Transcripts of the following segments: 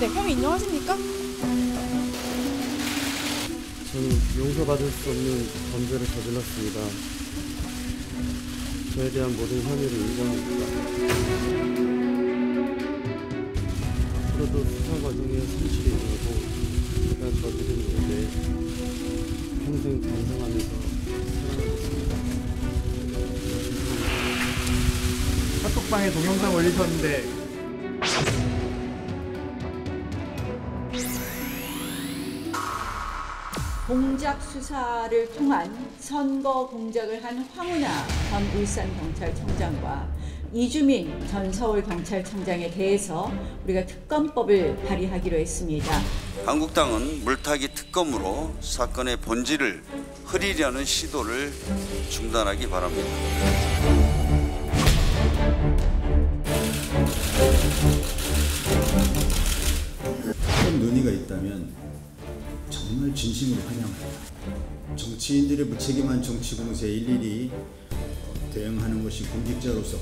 네, 혐의 인정하십니까? 저는 용서받을 수 없는 범죄를 저질렀습니다. 저에 대한 모든 혐의를 인정합니다. 앞으로도 수사 과정에 성실히 임하고 제가 저지른 일에 대해 평생 반성하면서 살아가겠습니다. 카톡방에 동영상 올리셨는데 공작 수사를 통한 선거 공작을 한 황운하 전 울산경찰청장과 이주민 전 서울경찰청장에 대해서 우리가 특검법을 발의하기로 했습니다. 한국당은 물타기 특검으로 사건의 본질을 흐리려는 시도를 중단하기 바랍니다. 특검 논의가 있다면 정말 진심으로 환영합니다. 정치인들의 무책임한 정치 공세에 일일이 대응하는 것이 공직자로서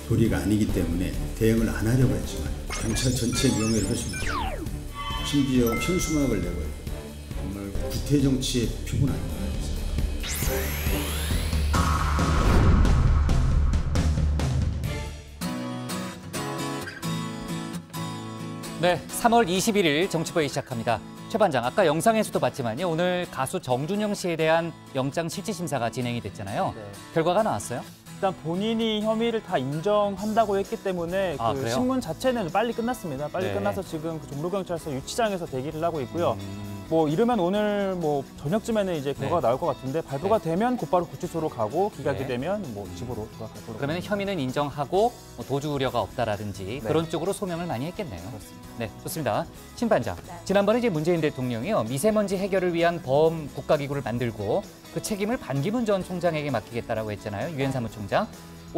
도리가 아니기 때문에 대응을 안 하려고 했지만 경찰 전체의 명예를 훼손했습니다. 심지어 현수막을 내고 정말 구태 정치의 표본 아닌가 생각합니다. 네, 3월 21일 정치부회 시작합니다. 최 반장, 아까 영상에서도 봤지만요. 오늘 가수 정준영 씨에 대한 영장 실질심사가 진행이 됐잖아요. 네. 결과가 나왔어요? 일단 본인이 혐의를 다 인정한다고 했기 때문에 그 신문 자체는 빨리 끝났습니다. 빨리 끝나서 지금 그 종로경찰서 유치장에서 대기를 하고 있고요. 뭐 이르면 오늘 뭐 저녁쯤에는 이제 결과가 나올 것 같은데 발표가 되면 곧바로 구치소로 가고 기각이 되면 뭐 집으로 돌아갈 거로. 그러면 혐의는 인정하고 뭐 도주 우려가 없다라든지 그런 쪽으로 소명을 많이 했겠네요. 그렇습니다. 네, 좋습니다. 신 반장, 지난번에 이제 문재인 대통령이요 미세먼지 해결을 위한 범 국가기구를 만들고 그 책임을 반기문 전 총장에게 맡기겠다라고 했잖아요. 유엔 사무총장.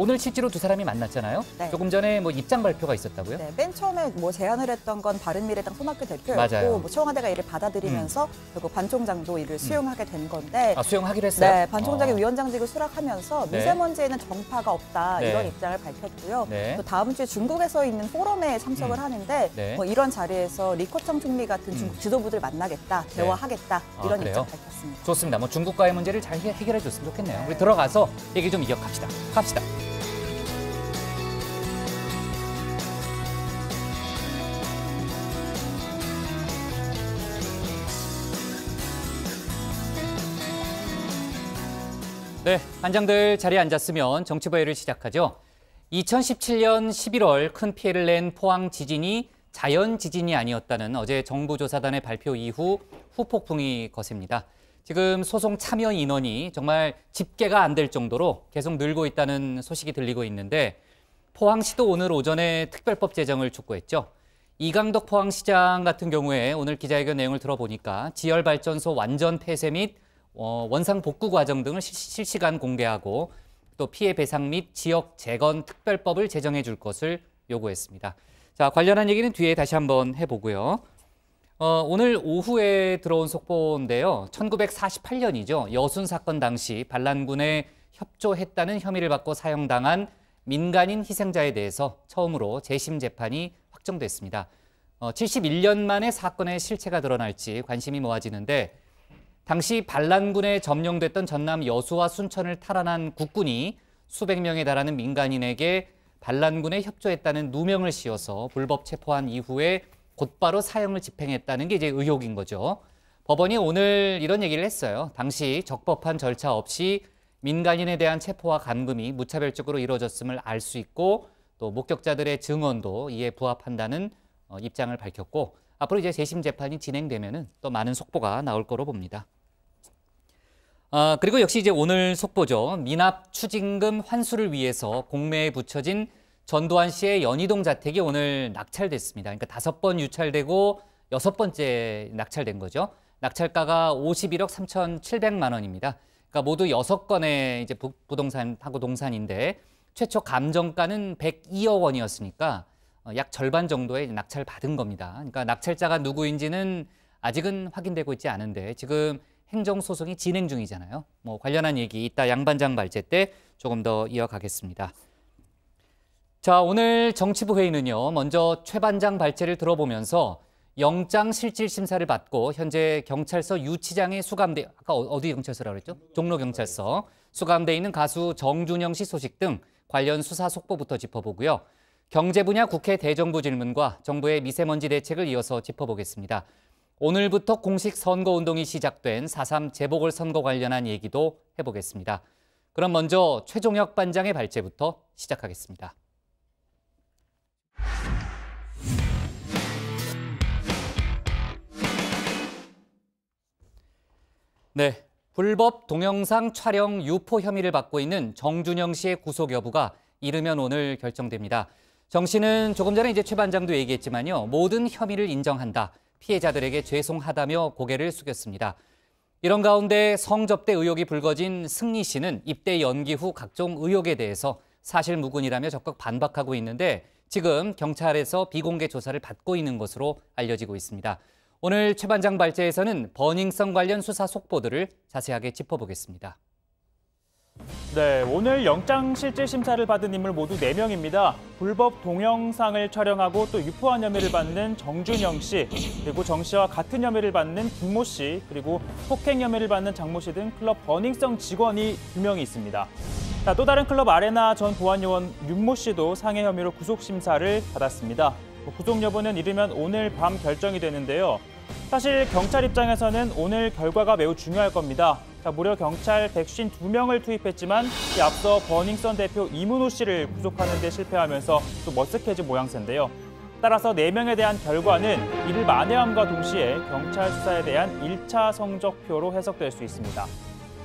오늘 실제로 두 사람이 만났잖아요. 네. 조금 전에 뭐 입장 발표가 있었다고요? 네, 맨 처음에 뭐 제안을 했던 건 바른미래당 손학규 대표였고 맞아요. 뭐 청와대가 이를 받아들이면서 결국 반 총장도 이를 수용하게 된 건데 수용하기로 했어요? 네, 반 총장이 위원장직을 수락하면서 네. 미세먼지에는 정파가 없다 네. 이런 입장을 밝혔고요. 네. 또 다음 주에 중국에서 있는 포럼에 참석을 하는데 네. 뭐 이런 자리에서 리커청 총리 같은 중국 지도부들 만나겠다, 대화하겠다 이런 그래요? 입장 밝혔습니다. 좋습니다. 뭐 중국과의 문제를 잘 해결해 줬으면 좋겠네요. 우리 들어가서 얘기 좀 이어갑시다. 갑시다. 네, 반장들 자리에 앉았으면 정치부회를 시작하죠. 2017년 11월 큰 피해를 낸 포항 지진이 자연 지진이 아니었다는 어제 정부조사단의 발표 이후 후폭풍이 거셉니다. 지금 소송 참여 인원이 정말 집계가 안 될 정도로 계속 늘고 있다는 소식이 들리고 있는데 포항시도 오늘 오전에 특별법 제정을 촉구했죠. 이강덕 포항시장 같은 경우에 오늘 기자회견 내용을 들어보니까 지열발전소 완전 폐쇄 및 원상 복구 과정 등을 실시간 공개하고 또 피해 배상 및 지역 재건 특별법을 제정해 줄 것을 요구했습니다. 자, 관련한 얘기는 뒤에 다시 한번 해보고요. 오늘 오후에 들어온 속보인데요. 1948년이죠. 여순 사건 당시 반란군에 협조했다는 혐의를 받고 사형당한 민간인 희생자에 대해서 처음으로 재심 재판이 확정됐습니다. 71년 만에 사건의 실체가 드러날지 관심이 모아지는데 당시 반란군에 점령됐던 전남 여수와 순천을 탈환한 국군이 수백 명에 달하는 민간인에게 반란군에 협조했다는 누명을 씌워서 불법 체포한 이후에 곧바로 사형을 집행했다는 게 이제 의혹인 거죠. 법원이 오늘 이런 얘기를 했어요. 당시 적법한 절차 없이 민간인에 대한 체포와 감금이 무차별적으로 이루어졌음을 알 수 있고 또 목격자들의 증언도 이에 부합한다는 입장을 밝혔고 앞으로 이제 재심 재판이 진행되면은 또 많은 속보가 나올 거로 봅니다. 그리고 역시 이제 오늘 속보죠. 미납 추징금 환수를 위해서 공매에 붙여진 전두환 씨의 연희동 자택이 오늘 낙찰됐습니다. 그러니까 5번 유찰되고 6번째 낙찰된 거죠. 낙찰가가 51억 3,700만 원입니다. 그러니까 모두 6건의 이제 부동산하고 동산인데 최초 감정가는 102억 원이었으니까 약 절반 정도의 낙찰 받은 겁니다. 그러니까 낙찰자가 누구인지는 아직은 확인되고 있지 않은데 지금 행정소송이 진행 중이잖아요. 뭐 관련한 얘기 이따 양 반장 발제 때 조금 더 이어가겠습니다. 자, 오늘 정치부 회의는요. 먼저 최 반장 발제를 들어보면서 영장실질심사를 받고 현재 경찰서 유치장에 수감돼, 아까 어디 경찰서라고 그랬죠? 종로경찰서 수감돼 있는 가수 정준영 씨 소식 등 관련 수사 속보부터 짚어보고요. 경제 분야 국회 대정부 질문과 정부의 미세먼지 대책을 이어서 짚어보겠습니다. 오늘부터 공식 선거운동이 시작된 4.3 재보궐선거 관련한 얘기도 해보겠습니다. 그럼 먼저 최종혁 반장의 발제부터 시작하겠습니다. 네, 불법 동영상 촬영 유포 혐의를 받고 있는 정준영 씨의 구속 여부가 이르면 오늘 결정됩니다. 정 씨는 조금 전에 최 반장도 얘기했지만요. 모든 혐의를 인정한다. 피해자들에게 죄송하다며 고개를 숙였습니다. 이런 가운데 성접대 의혹이 불거진 승리 씨는 입대 연기 후 각종 의혹에 대해서 사실무근이라며 적극 반박하고 있는데 지금 경찰에서 비공개 조사를 받고 있는 것으로 알려지고 있습니다. 오늘 최 반장 발제에서는 버닝썬 관련 수사 속보들을 자세하게 짚어보겠습니다. 네, 오늘 영장실질심사를 받은 인물 모두 4명입니다. 불법 동영상을 촬영하고 또 유포한 혐의를 받는 정준영 씨, 그리고 정 씨와 같은 혐의를 받는 김모 씨, 그리고 폭행 혐의를 받는 장모 씨 등 클럽 버닝썬 직원이 2명이 있습니다. 자, 또 다른 클럽 아레나 전 보안요원 윤모 씨도 상해 혐의로 구속심사를 받았습니다. 구속 여부는 이르면 오늘 밤 결정이 되는데요. 사실 경찰 입장에서는 오늘 결과가 매우 중요할 겁니다. 자, 무려 경찰 152명을 투입했지만 앞서 버닝썬 대표 이문호 씨를 구속하는 데 실패하면서 또 머쓱해진 모양새인데요. 따라서 4명에 대한 결과는 이를 만회함과 동시에 경찰 수사에 대한 1차 성적표로 해석될 수 있습니다.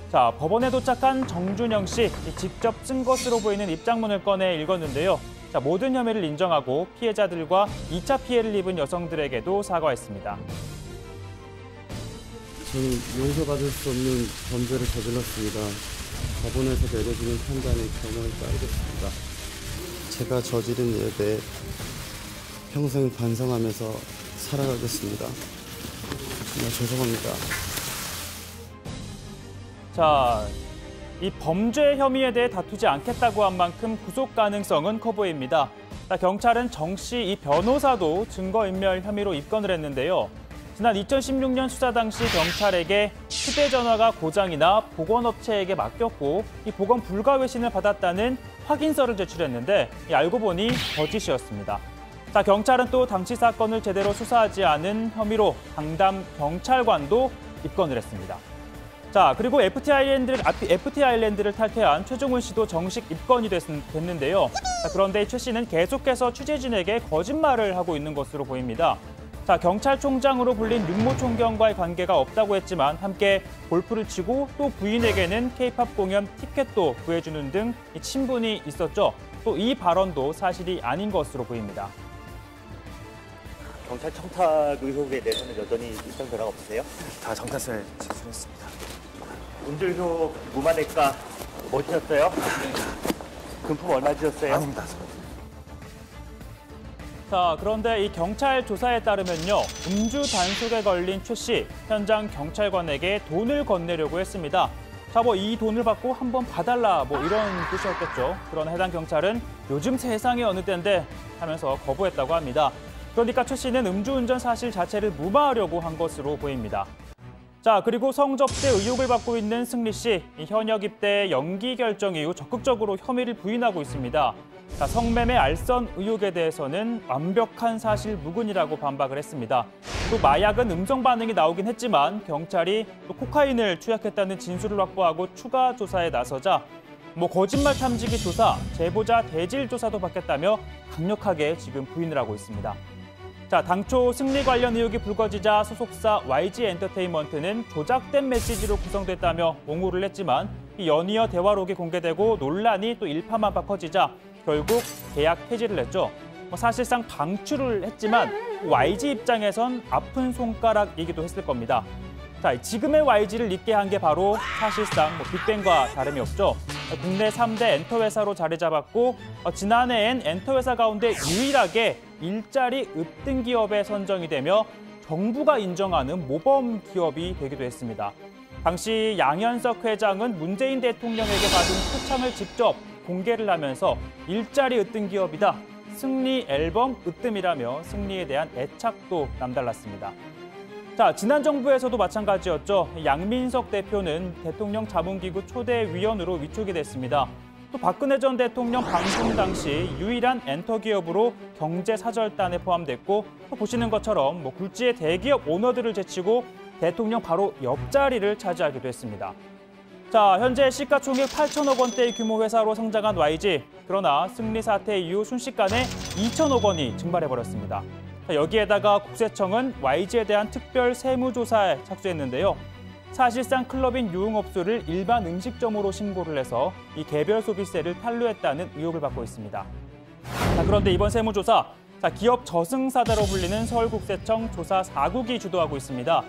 자, 법원에 도착한 정준영 씨, 직접 쓴 것으로 보이는 입장문을 꺼내 읽었는데요. 자, 모든 혐의를 인정하고 피해자들과 2차 피해를 입은 여성들에게도 사과했습니다. 저는 용서받을 수 없는 범죄를 저질렀습니다. 법원에서 내려지는 판단에 경을 따르겠습니다. 제가 저지른 일에 대해 평생 반성하면서 살아가겠습니다. 정말 죄송합니다. 자, 이 범죄 혐의에 대해 다투지 않겠다고 한 만큼 구속 가능성은 커 보입니다. 자, 경찰은 정 씨 이 변호사도 증거인멸 혐의로 입건을 했는데요. 지난 2016년 수사 당시 경찰에게 휴대전화가 고장이나 보건업체에게 맡겼고 이 보건 불가 외신을 받았다는 확인서를 제출했는데 알고 보니 거짓이었습니다. 자, 경찰은 또 당시 사건을 제대로 수사하지 않은 혐의로 당담 경찰관도 입건을 했습니다. 자, 그리고 FT 아일랜드를 탈퇴한 최종훈 씨도 정식 입건이 됐는데요. 자, 그런데 최 씨는 계속해서 취재진에게 거짓말을 하고 있는 것으로 보입니다. 자, 경찰총장으로 불린 윤모 총경과의 관계가 없다고 했지만 함께 골프를 치고 또 부인에게는 K-팝 공연 티켓도 구해주는 등 친분이 있었죠. 또 이 발언도 사실이 아닌 것으로 보입니다. 경찰 청탁 의혹에 대해서는 여전히 입장 변화가 없으세요? 다 정탄서에 제출했습니다. 운전료 무마대가 뭐 드셨어요? 금품 얼마 드셨어요? 아닙니다. 자, 그런데 이 경찰 조사에 따르면요. 음주 단속에 걸린 최 씨, 현장 경찰관에게 돈을 건네려고 했습니다. 자, 이 돈을 받고 한번 봐달라 이런 뜻이었겠죠. 그러나 해당 경찰은 요즘 세상이 어느 때인데 하면서 거부했다고 합니다. 그러니까 최 씨는 음주운전 사실 자체를 무마하려고 한 것으로 보입니다. 자, 그리고 성접대 의혹을 받고 있는 승리 씨, 현역 입대 연기 결정 이후 적극적으로 혐의를 부인하고 있습니다. 자, 성매매 알선 의혹에 대해서는 완벽한 사실 무근이라고 반박을 했습니다. 또 마약은 음성 반응이 나오긴 했지만 경찰이 또 코카인을 투약했다는 진술을 확보하고 추가 조사에 나서자 거짓말 탐지기 조사, 제보자 대질 조사도 받겠다며 강력하게 지금 부인을 하고 있습니다. 자, 당초 승리 관련 의혹이 불거지자 소속사 YG 엔터테인먼트는 조작된 메시지로 구성됐다며 옹호를 했지만 연이어 대화록이 공개되고 논란이 또 일파만파 커지자 결국 계약 해지를 했죠. 사실상 방출을 했지만 YG 입장에선 아픈 손가락이기도 했을 겁니다. 자, 지금의 YG를 있게 한 게 바로 사실상 빅뱅과 다름이 없죠. 국내 3대 엔터회사로 자리 잡았고 지난해엔 엔터회사 가운데 유일하게 일자리 으뜸 기업에 선정이 되며 정부가 인정하는 모범 기업이 되기도 했습니다. 당시 양현석 회장은 문재인 대통령에게 받은 표창을 직접 공개를 하면서 일자리 으뜸 기업이다. 승리 앨범 으뜸이라며 승리에 대한 애착도 남달랐습니다. 자, 지난 정부에서도 마찬가지였죠. 양민석 대표는 대통령 자문기구 초대위원으로 위촉이 됐습니다. 또 박근혜 전 대통령 방송 당시 유일한 엔터 기업으로 경제사절단에 포함됐고 또 보시는 것처럼 굴지의 대기업 오너들을 제치고 대통령 바로 옆자리를 차지하기도 했습니다. 자, 현재 시가총액 8천억 원대의 규모 회사로 성장한 YG. 그러나 승리 사태 이후 순식간에 2천억 원이 증발해버렸습니다. 자, 여기에다가 국세청은 YG에 대한 특별 세무조사에 착수했는데요. 사실상 클럽인 유흥업소를 일반 음식점으로 신고를 해서 이 개별 소비세를 탈루했다는 의혹을 받고 있습니다. 자, 그런데 이번 세무조사, 기업 저승사자로 불리는 서울국세청 조사 4국이 주도하고 있습니다.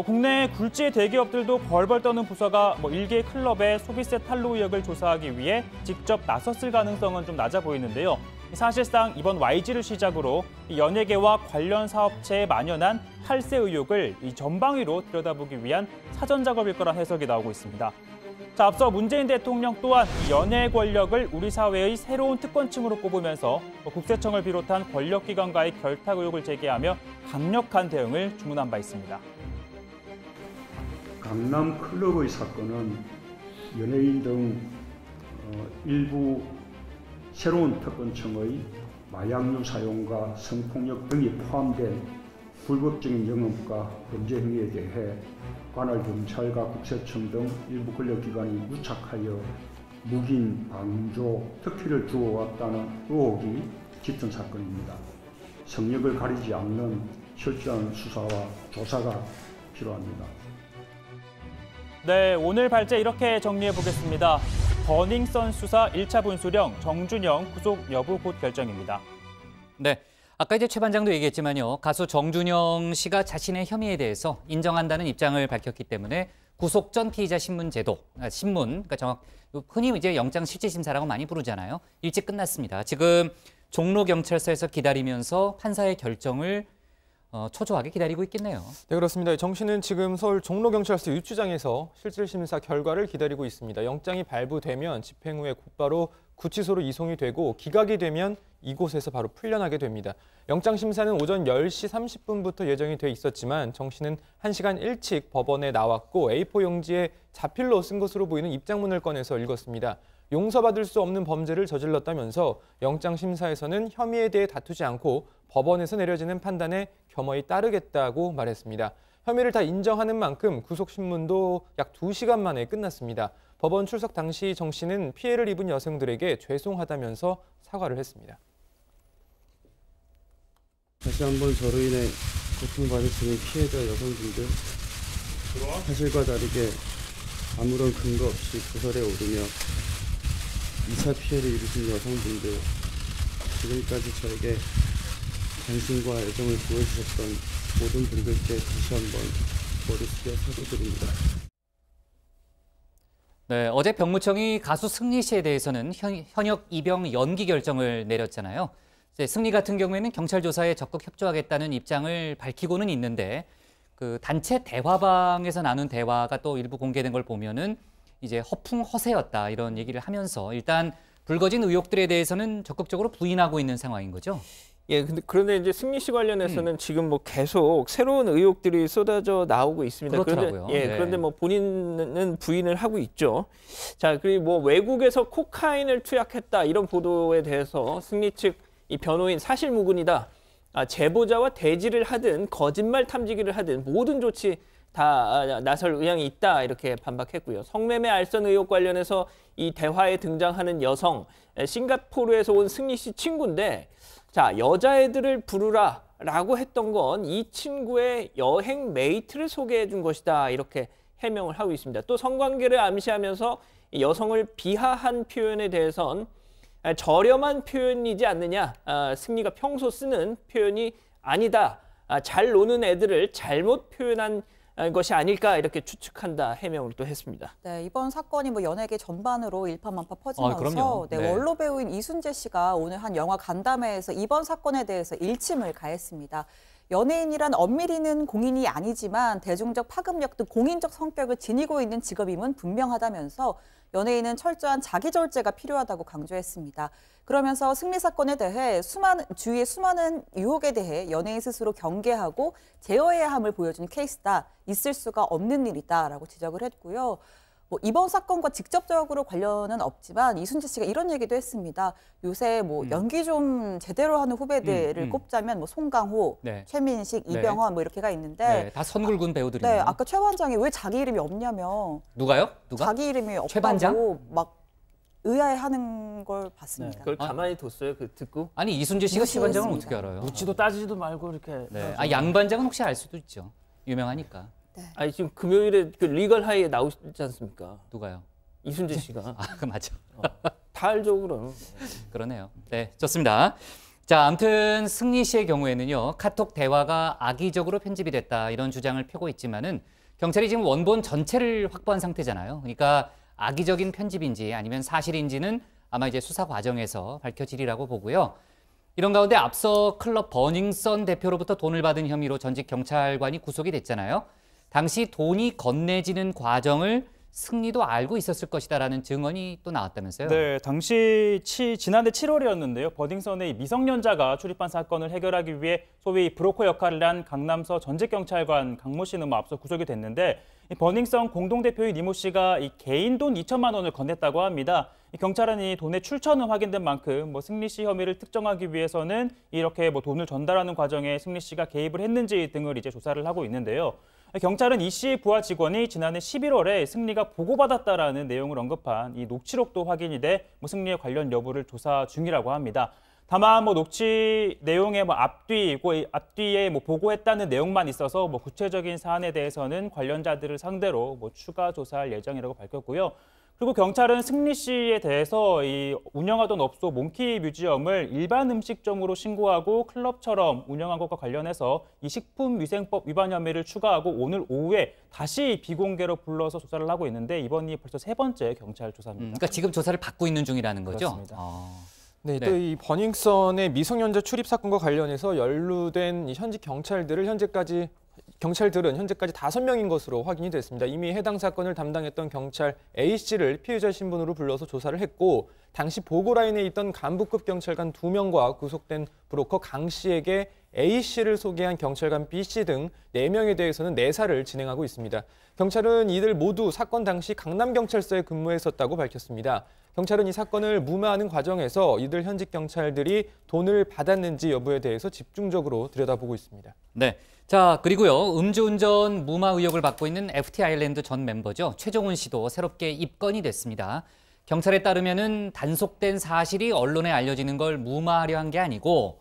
국내 굴지의 대기업들도 벌벌 떠는 부서가 일개 클럽의 소비세 탈루 의혹을 조사하기 위해 직접 나섰을 가능성은 좀 낮아 보이는데요. 사실상 이번 YG를 시작으로 연예계와 관련 사업체에 만연한 탈세 의혹을 전방위로 들여다보기 위한 사전 작업일 거란 해석이 나오고 있습니다. 자, 앞서 문재인 대통령 또한 연예 권력을 우리 사회의 새로운 특권층으로 꼽으면서 국세청을 비롯한 권력기관과의 결탁 의혹을 제기하며 강력한 대응을 주문한 바 있습니다. 강남 클럽의 사건은 연예인 등 일부 새로운 특권층의 마약류 사용과 성폭력 등이 포함된 불법적인 영업과 범죄 행위에 대해 관할 경찰과 국세청 등 일부 권력기관이 무착하여 묵인, 방조, 특혜를 주어왔다는 의혹이 짙은 사건입니다. 성역을 가리지 않는 철저한 수사와 조사가 필요합니다. 네, 오늘 발제 이렇게 정리해 보겠습니다. 버닝썬 수사 1차 분수령 정준영 구속 여부 곧 결정입니다. 네, 아까 이제 최 반장도 얘기했지만요. 가수 정준영 씨가 자신의 혐의에 대해서 인정한다는 입장을 밝혔기 때문에 구속 전 피의자 신문, 그러니까 흔히 이제 영장 실질심사라고 많이 부르잖아요. 일찍 끝났습니다. 지금 종로경찰서에서 기다리면서 판사의 결정을 초조하게 기다리고 있겠네요. 네, 그렇습니다. 정 씨는 지금 서울 종로경찰서 유치장에서 실질심사 결과를 기다리고 있습니다. 영장이 발부되면 집행 후에 곧바로 구치소로 이송이 되고 기각이 되면 이곳에서 바로 풀려나게 됩니다. 영장 심사는 오전 10시 30분부터 예정이 돼 있었지만 정 씨는 1시간 일찍 법원에 나왔고 A4 용지에 자필로 쓴 것으로 보이는 입장문을 꺼내서 읽었습니다. 용서받을 수 없는 범죄를 저질렀다면서 영장 심사에서는 혐의에 대해 다투지 않고 법원에서 내려지는 판단에 겸허히 따르겠다고 말했습니다. 혐의를 다 인정하는 만큼 구속신문도 약 2시간 만에 끝났습니다. 법원 출석 당시 정 씨는 피해를 입은 여성들에게 죄송하다면서 사과를 했습니다. 다시 한번 저로 인해 고통받으시는 피해자 여성분들, 사실과 다르게 아무런 근거 없이 구설에 오르며 2차 피해를 입으신 여성분들, 지금까지 저에게 관심과 애정을 보여주셨던 모든 분들께 다시 한번 머리 숙여 사과드립니다. 네, 어제 병무청이 가수 승리 씨에 대해서는 현역 입영 연기 결정을 내렸잖아요. 승리 같은 경우에는 경찰 조사에 적극 협조하겠다는 입장을 밝히고는 있는데 그 단체 대화방에서 나눈 대화가 또 일부 공개된 걸 보면은 이제 허풍 허세였다 이런 얘기를 하면서 일단 불거진 의혹들에 대해서는 적극적으로 부인하고 있는 상황인 거죠. 예, 그런데 이제 승리 씨 관련해서는 지금 계속 새로운 의혹들이 쏟아져 나오고 있습니다. 그렇더라고요. 그런데 본인은 부인을 하고 있죠. 자, 그리고 외국에서 코카인을 투약했다 이런 보도에 대해서 승리 측 이 변호인 사실무근이다. 제보자와 대지를 하든 거짓말 탐지기를 하든 모든 조치 다 나설 의향이 있다 이렇게 반박했고요. 성매매 알선 의혹 관련해서 이 대화에 등장하는 여성, 싱가포르에서 온 승리 씨 친구인데 자, 여자애들을 부르라라고 했던 건 이 친구의 여행 메이트를 소개해 준 것이다 이렇게 해명을 하고 있습니다. 또 성관계를 암시하면서 여성을 비하한 표현에 대해선 저렴한 표현이지 않느냐, 승리가 평소 쓰는 표현이 아니다, 잘 노는 애들을 잘못 표현한 것이 아닐까 이렇게 추측한다 해명을 또 했습니다. 네, 이번 사건이 연예계 전반으로 일파만파 퍼지면서 원로 배우인 이순재 씨가 오늘 한 영화 간담회에서 이번 사건에 대해서 일침을 가했습니다. 연예인이란 엄밀히 는 공인이 아니지만 대중적 파급력 등 공인적 성격을 지니고 있는 직업임은 분명하다면서 연예인은 철저한 자기절제가 필요하다고 강조했습니다. 그러면서 승리 사건에 대해 주위의 수많은 유혹에 대해 연예인 스스로 경계하고 제어해야 함을 보여준 케이스다. 있을 수가 없는 일이다라고 지적을 했고요. 이번 사건과 직접적으로 관련은 없지만 이순재 씨가 이런 얘기도 했습니다. 요새 연기 좀 제대로 하는 후배들을 꼽자면 송강호, 네. 최민식, 이병헌 이렇게가 있는데 네, 다 선굴군 배우들이네요. 네, 아까 최 반장이 왜 자기 이름이 없냐며. 누가요? 누가? 자기 이름이 최 반장? 없다고 막 의아해하는 걸 봤습니다. 그걸 가만히 뒀어요, 그 듣고? 아니 이순재 씨가 최 반장을 어떻게 알아요? 묻지도 따지지도 말고 이렇게. 네. 양 반장은 혹시 알 수도 있죠. 유명하니까. 네. 아니 지금 금요일에 그 리걸 하이에 나오지 않습니까? 누가요? 이순재 씨가. 그 맞죠. 다 알죠, 그럼. 그러네요. 네, 좋습니다. 자, 아무튼 승리 씨의 경우에는요. 카톡 대화가 악의적으로 편집이 됐다 이런 주장을 펴고 있지만은 경찰이 지금 원본 전체를 확보한 상태잖아요. 그러니까 악의적인 편집인지 아니면 사실인지는 아마 이제 수사 과정에서 밝혀지리라고 보고요. 이런 가운데 앞서 클럽 버닝썬 대표로부터 돈을 받은 혐의로 전직 경찰관이 구속이 됐잖아요. 당시 돈이 건네지는 과정을 승리도 알고 있었을 것이다라는 증언이 또 나왔다면서요? 네, 당시 지난해 7월이었는데요. 버닝썬의 미성년자가 출입한 사건을 해결하기 위해 소위 브로커 역할을 한 강남서 전직 경찰관 강모 씨는 앞서 구속이 됐는데 이 버닝썬 공동대표인 이모 씨가 이 개인 돈 2천만 원을 건넸다고 합니다. 이 경찰은 이 돈의 출처는 확인된 만큼 승리 씨 혐의를 특정하기 위해서는 이렇게 돈을 전달하는 과정에 승리 씨가 개입을 했는지 등을 이제 조사를 하고 있는데요. 경찰은 이 씨의 부하 직원이 지난해 11월에 승리가 보고받았다라는 내용을 언급한 이 녹취록도 확인이 돼 승리의 관련 여부를 조사 중이라고 합니다. 다만 녹취 내용의 앞뒤에 보고했다는 내용만 있어서 구체적인 사안에 대해서는 관련자들을 상대로 추가 조사할 예정이라고 밝혔고요. 그리고 경찰은 승리 씨에 대해서 이 운영하던 업소 몽키 뮤지엄을 일반 음식점으로 신고하고 클럽처럼 운영한 것과 관련해서 이 식품위생법 위반 혐의를 추가하고 오늘 오후에 다시 비공개로 불러서 조사를 하고 있는데 이번이 벌써 3번째 경찰 조사입니다. 그러니까 지금 조사를 받고 있는 중이라는 거죠? 그렇습니다. 네, 또 이 버닝썬의 미성년자 출입 사건과 관련해서 연루된 이 현직 경찰들은 현재까지 5명인 것으로 확인이 됐습니다. 이미 해당 사건을 담당했던 경찰 A씨를 피의자 신분으로 불러서 조사를 했고 당시 보고라인에 있던 간부급 경찰관 2명과 구속된 브로커 강씨에게 A씨를 소개한 경찰관 B씨 등 4명에 대해서는 내사를 진행하고 있습니다. 경찰은 이들 모두 사건 당시 강남경찰서에 근무했었다고 밝혔습니다. 경찰은 이 사건을 무마하는 과정에서 이들 현직 경찰들이 돈을 받았는지 여부에 대해서 집중적으로 들여다보고 있습니다. 네. 자, 그리고요. 음주운전 무마 의혹을 받고 있는 FT 아일랜드 전 멤버죠. 최종훈 씨도 새롭게 입건이 됐습니다. 경찰에 따르면은 단속된 사실이 언론에 알려지는 걸 무마하려 한 게 아니고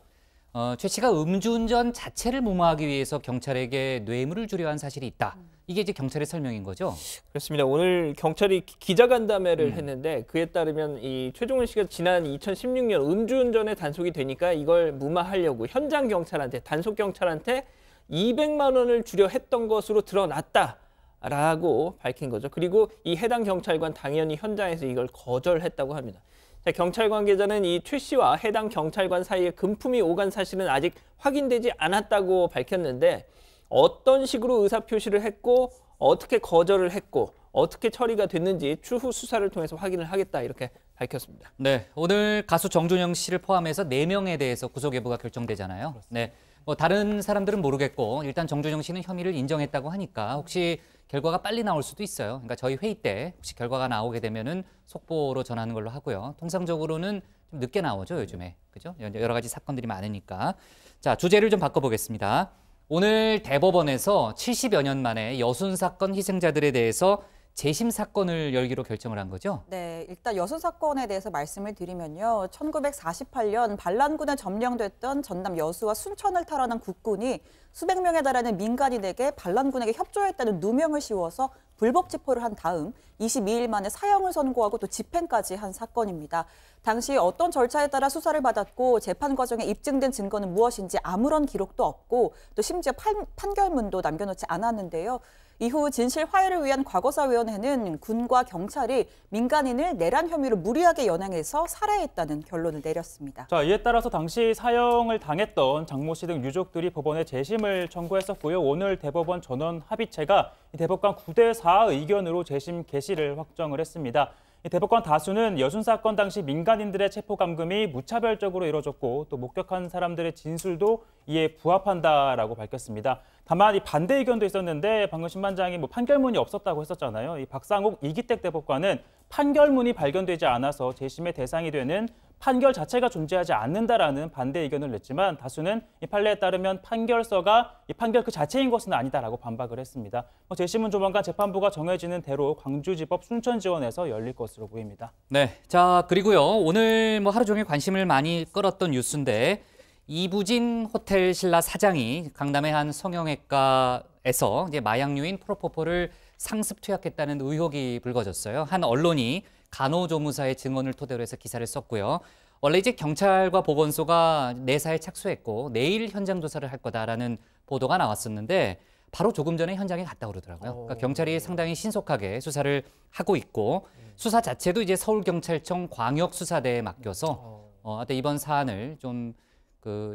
최 씨가 음주운전 자체를 무마하기 위해서 경찰에게 뇌물을 주려 한 사실이 있다. 이게 이제 경찰의 설명인 거죠? 그렇습니다. 오늘 경찰이 기자간담회를 했는데 그에 따르면 이 최종훈 씨가 지난 2016년 음주운전에 단속이 되니까 이걸 무마하려고 현장 경찰한테 단속 경찰한테 200만 원을 주려 했던 것으로 드러났다라고 밝힌 거죠. 그리고 이 해당 경찰관 당연히 현장에서 이걸 거절했다고 합니다. 자, 경찰 관계자는 이 최 씨와 해당 경찰관 사이에 금품이 오간 사실은 아직 확인되지 않았다고 밝혔는데 어떤 식으로 의사표시를 했고 어떻게 거절을 했고 어떻게 처리가 됐는지 추후 수사를 통해서 확인을 하겠다 이렇게 밝혔습니다. 네, 오늘 가수 정준영 씨를 포함해서 4명에 대해서 구속 여부가 결정되잖아요. 네, 다른 사람들은 모르겠고 일단 정준영 씨는 혐의를 인정했다고 하니까 혹시 결과가 빨리 나올 수도 있어요. 그러니까 저희 회의 때 혹시 결과가 나오게 되면은 속보로 전하는 걸로 하고요. 통상적으로는 좀 늦게 나오죠, 요즘에. 그죠? 여러 가지 사건들이 많으니까. 자, 주제를 좀 바꿔보겠습니다. 오늘 대법원에서 70여 년 만에 여순 사건 희생자들에 대해서 재심 사건을 열기로 결정을 한 거죠? 네, 일단 여순 사건에 대해서 말씀을 드리면요. 1948년 반란군에 점령됐던 전남 여수와 순천을 탈환한 국군이 수백 명에 달하는 민간인에게 반란군에게 협조했다는 누명을 씌워서 불법 체포를 한 다음 22일 만에 사형을 선고하고 또 집행까지 한 사건입니다. 당시 어떤 절차에 따라 수사를 받았고 재판 과정에 입증된 증거는 무엇인지 아무런 기록도 없고 또 심지어 판결문도 남겨놓지 않았는데요. 이후 진실 화해를 위한 과거사위원회는 군과 경찰이 민간인을 내란 혐의로 무리하게 연행해서 살해했다는 결론을 내렸습니다. 자, 이에 따라서 당시 사형을 당했던 장모 씨 등 유족들이 법원에 재심을 청구했었고요. 오늘 대법원 전원 합의체가 대법관 9대4 의견으로 재심 개시를 확정을 했습니다. 대법관 다수는 여순 사건 당시 민간인들의 체포 감금이 무차별적으로 이뤄졌고 또 목격한 사람들의 진술도 이에 부합한다라고 밝혔습니다. 다만 이 반대 의견도 있었는데 방금 심판장이 판결문이 없었다고 했었잖아요. 이 박상욱 이기택 대법관은 판결문이 발견되지 않아서 재심의 대상이 되는 판결 자체가 존재하지 않는다라는 반대 의견을 냈지만 다수는 이 판례에 따르면 판결서가 이 판결 그 자체인 것은 아니다라고 반박을 했습니다. 재심은 조만간 재판부가 정해지는 대로 광주지법 순천지원에서 열릴 것으로 보입니다. 네, 자 그리고요 오늘 하루 종일 관심을 많이 끌었던 뉴스인데 이부진 호텔 신라 사장이 강남의 한 성형외과에서 이제 마약류인 프로포폴을 상습 투약했다는 의혹이 불거졌어요. 한 언론이 간호조무사의 증언을 토대로 해서 기사를 썼고요. 원래 이제 경찰과 보건소가 내사에 착수했고 내일 현장 조사를 할 거다라는 보도가 나왔었는데 바로 조금 전에 현장에 갔다 그러더라고요. 그러니까 경찰이 상당히 신속하게 수사를 하고 있고 수사 자체도 이제 서울경찰청 광역수사대에 맡겨서 이번 사안을 좀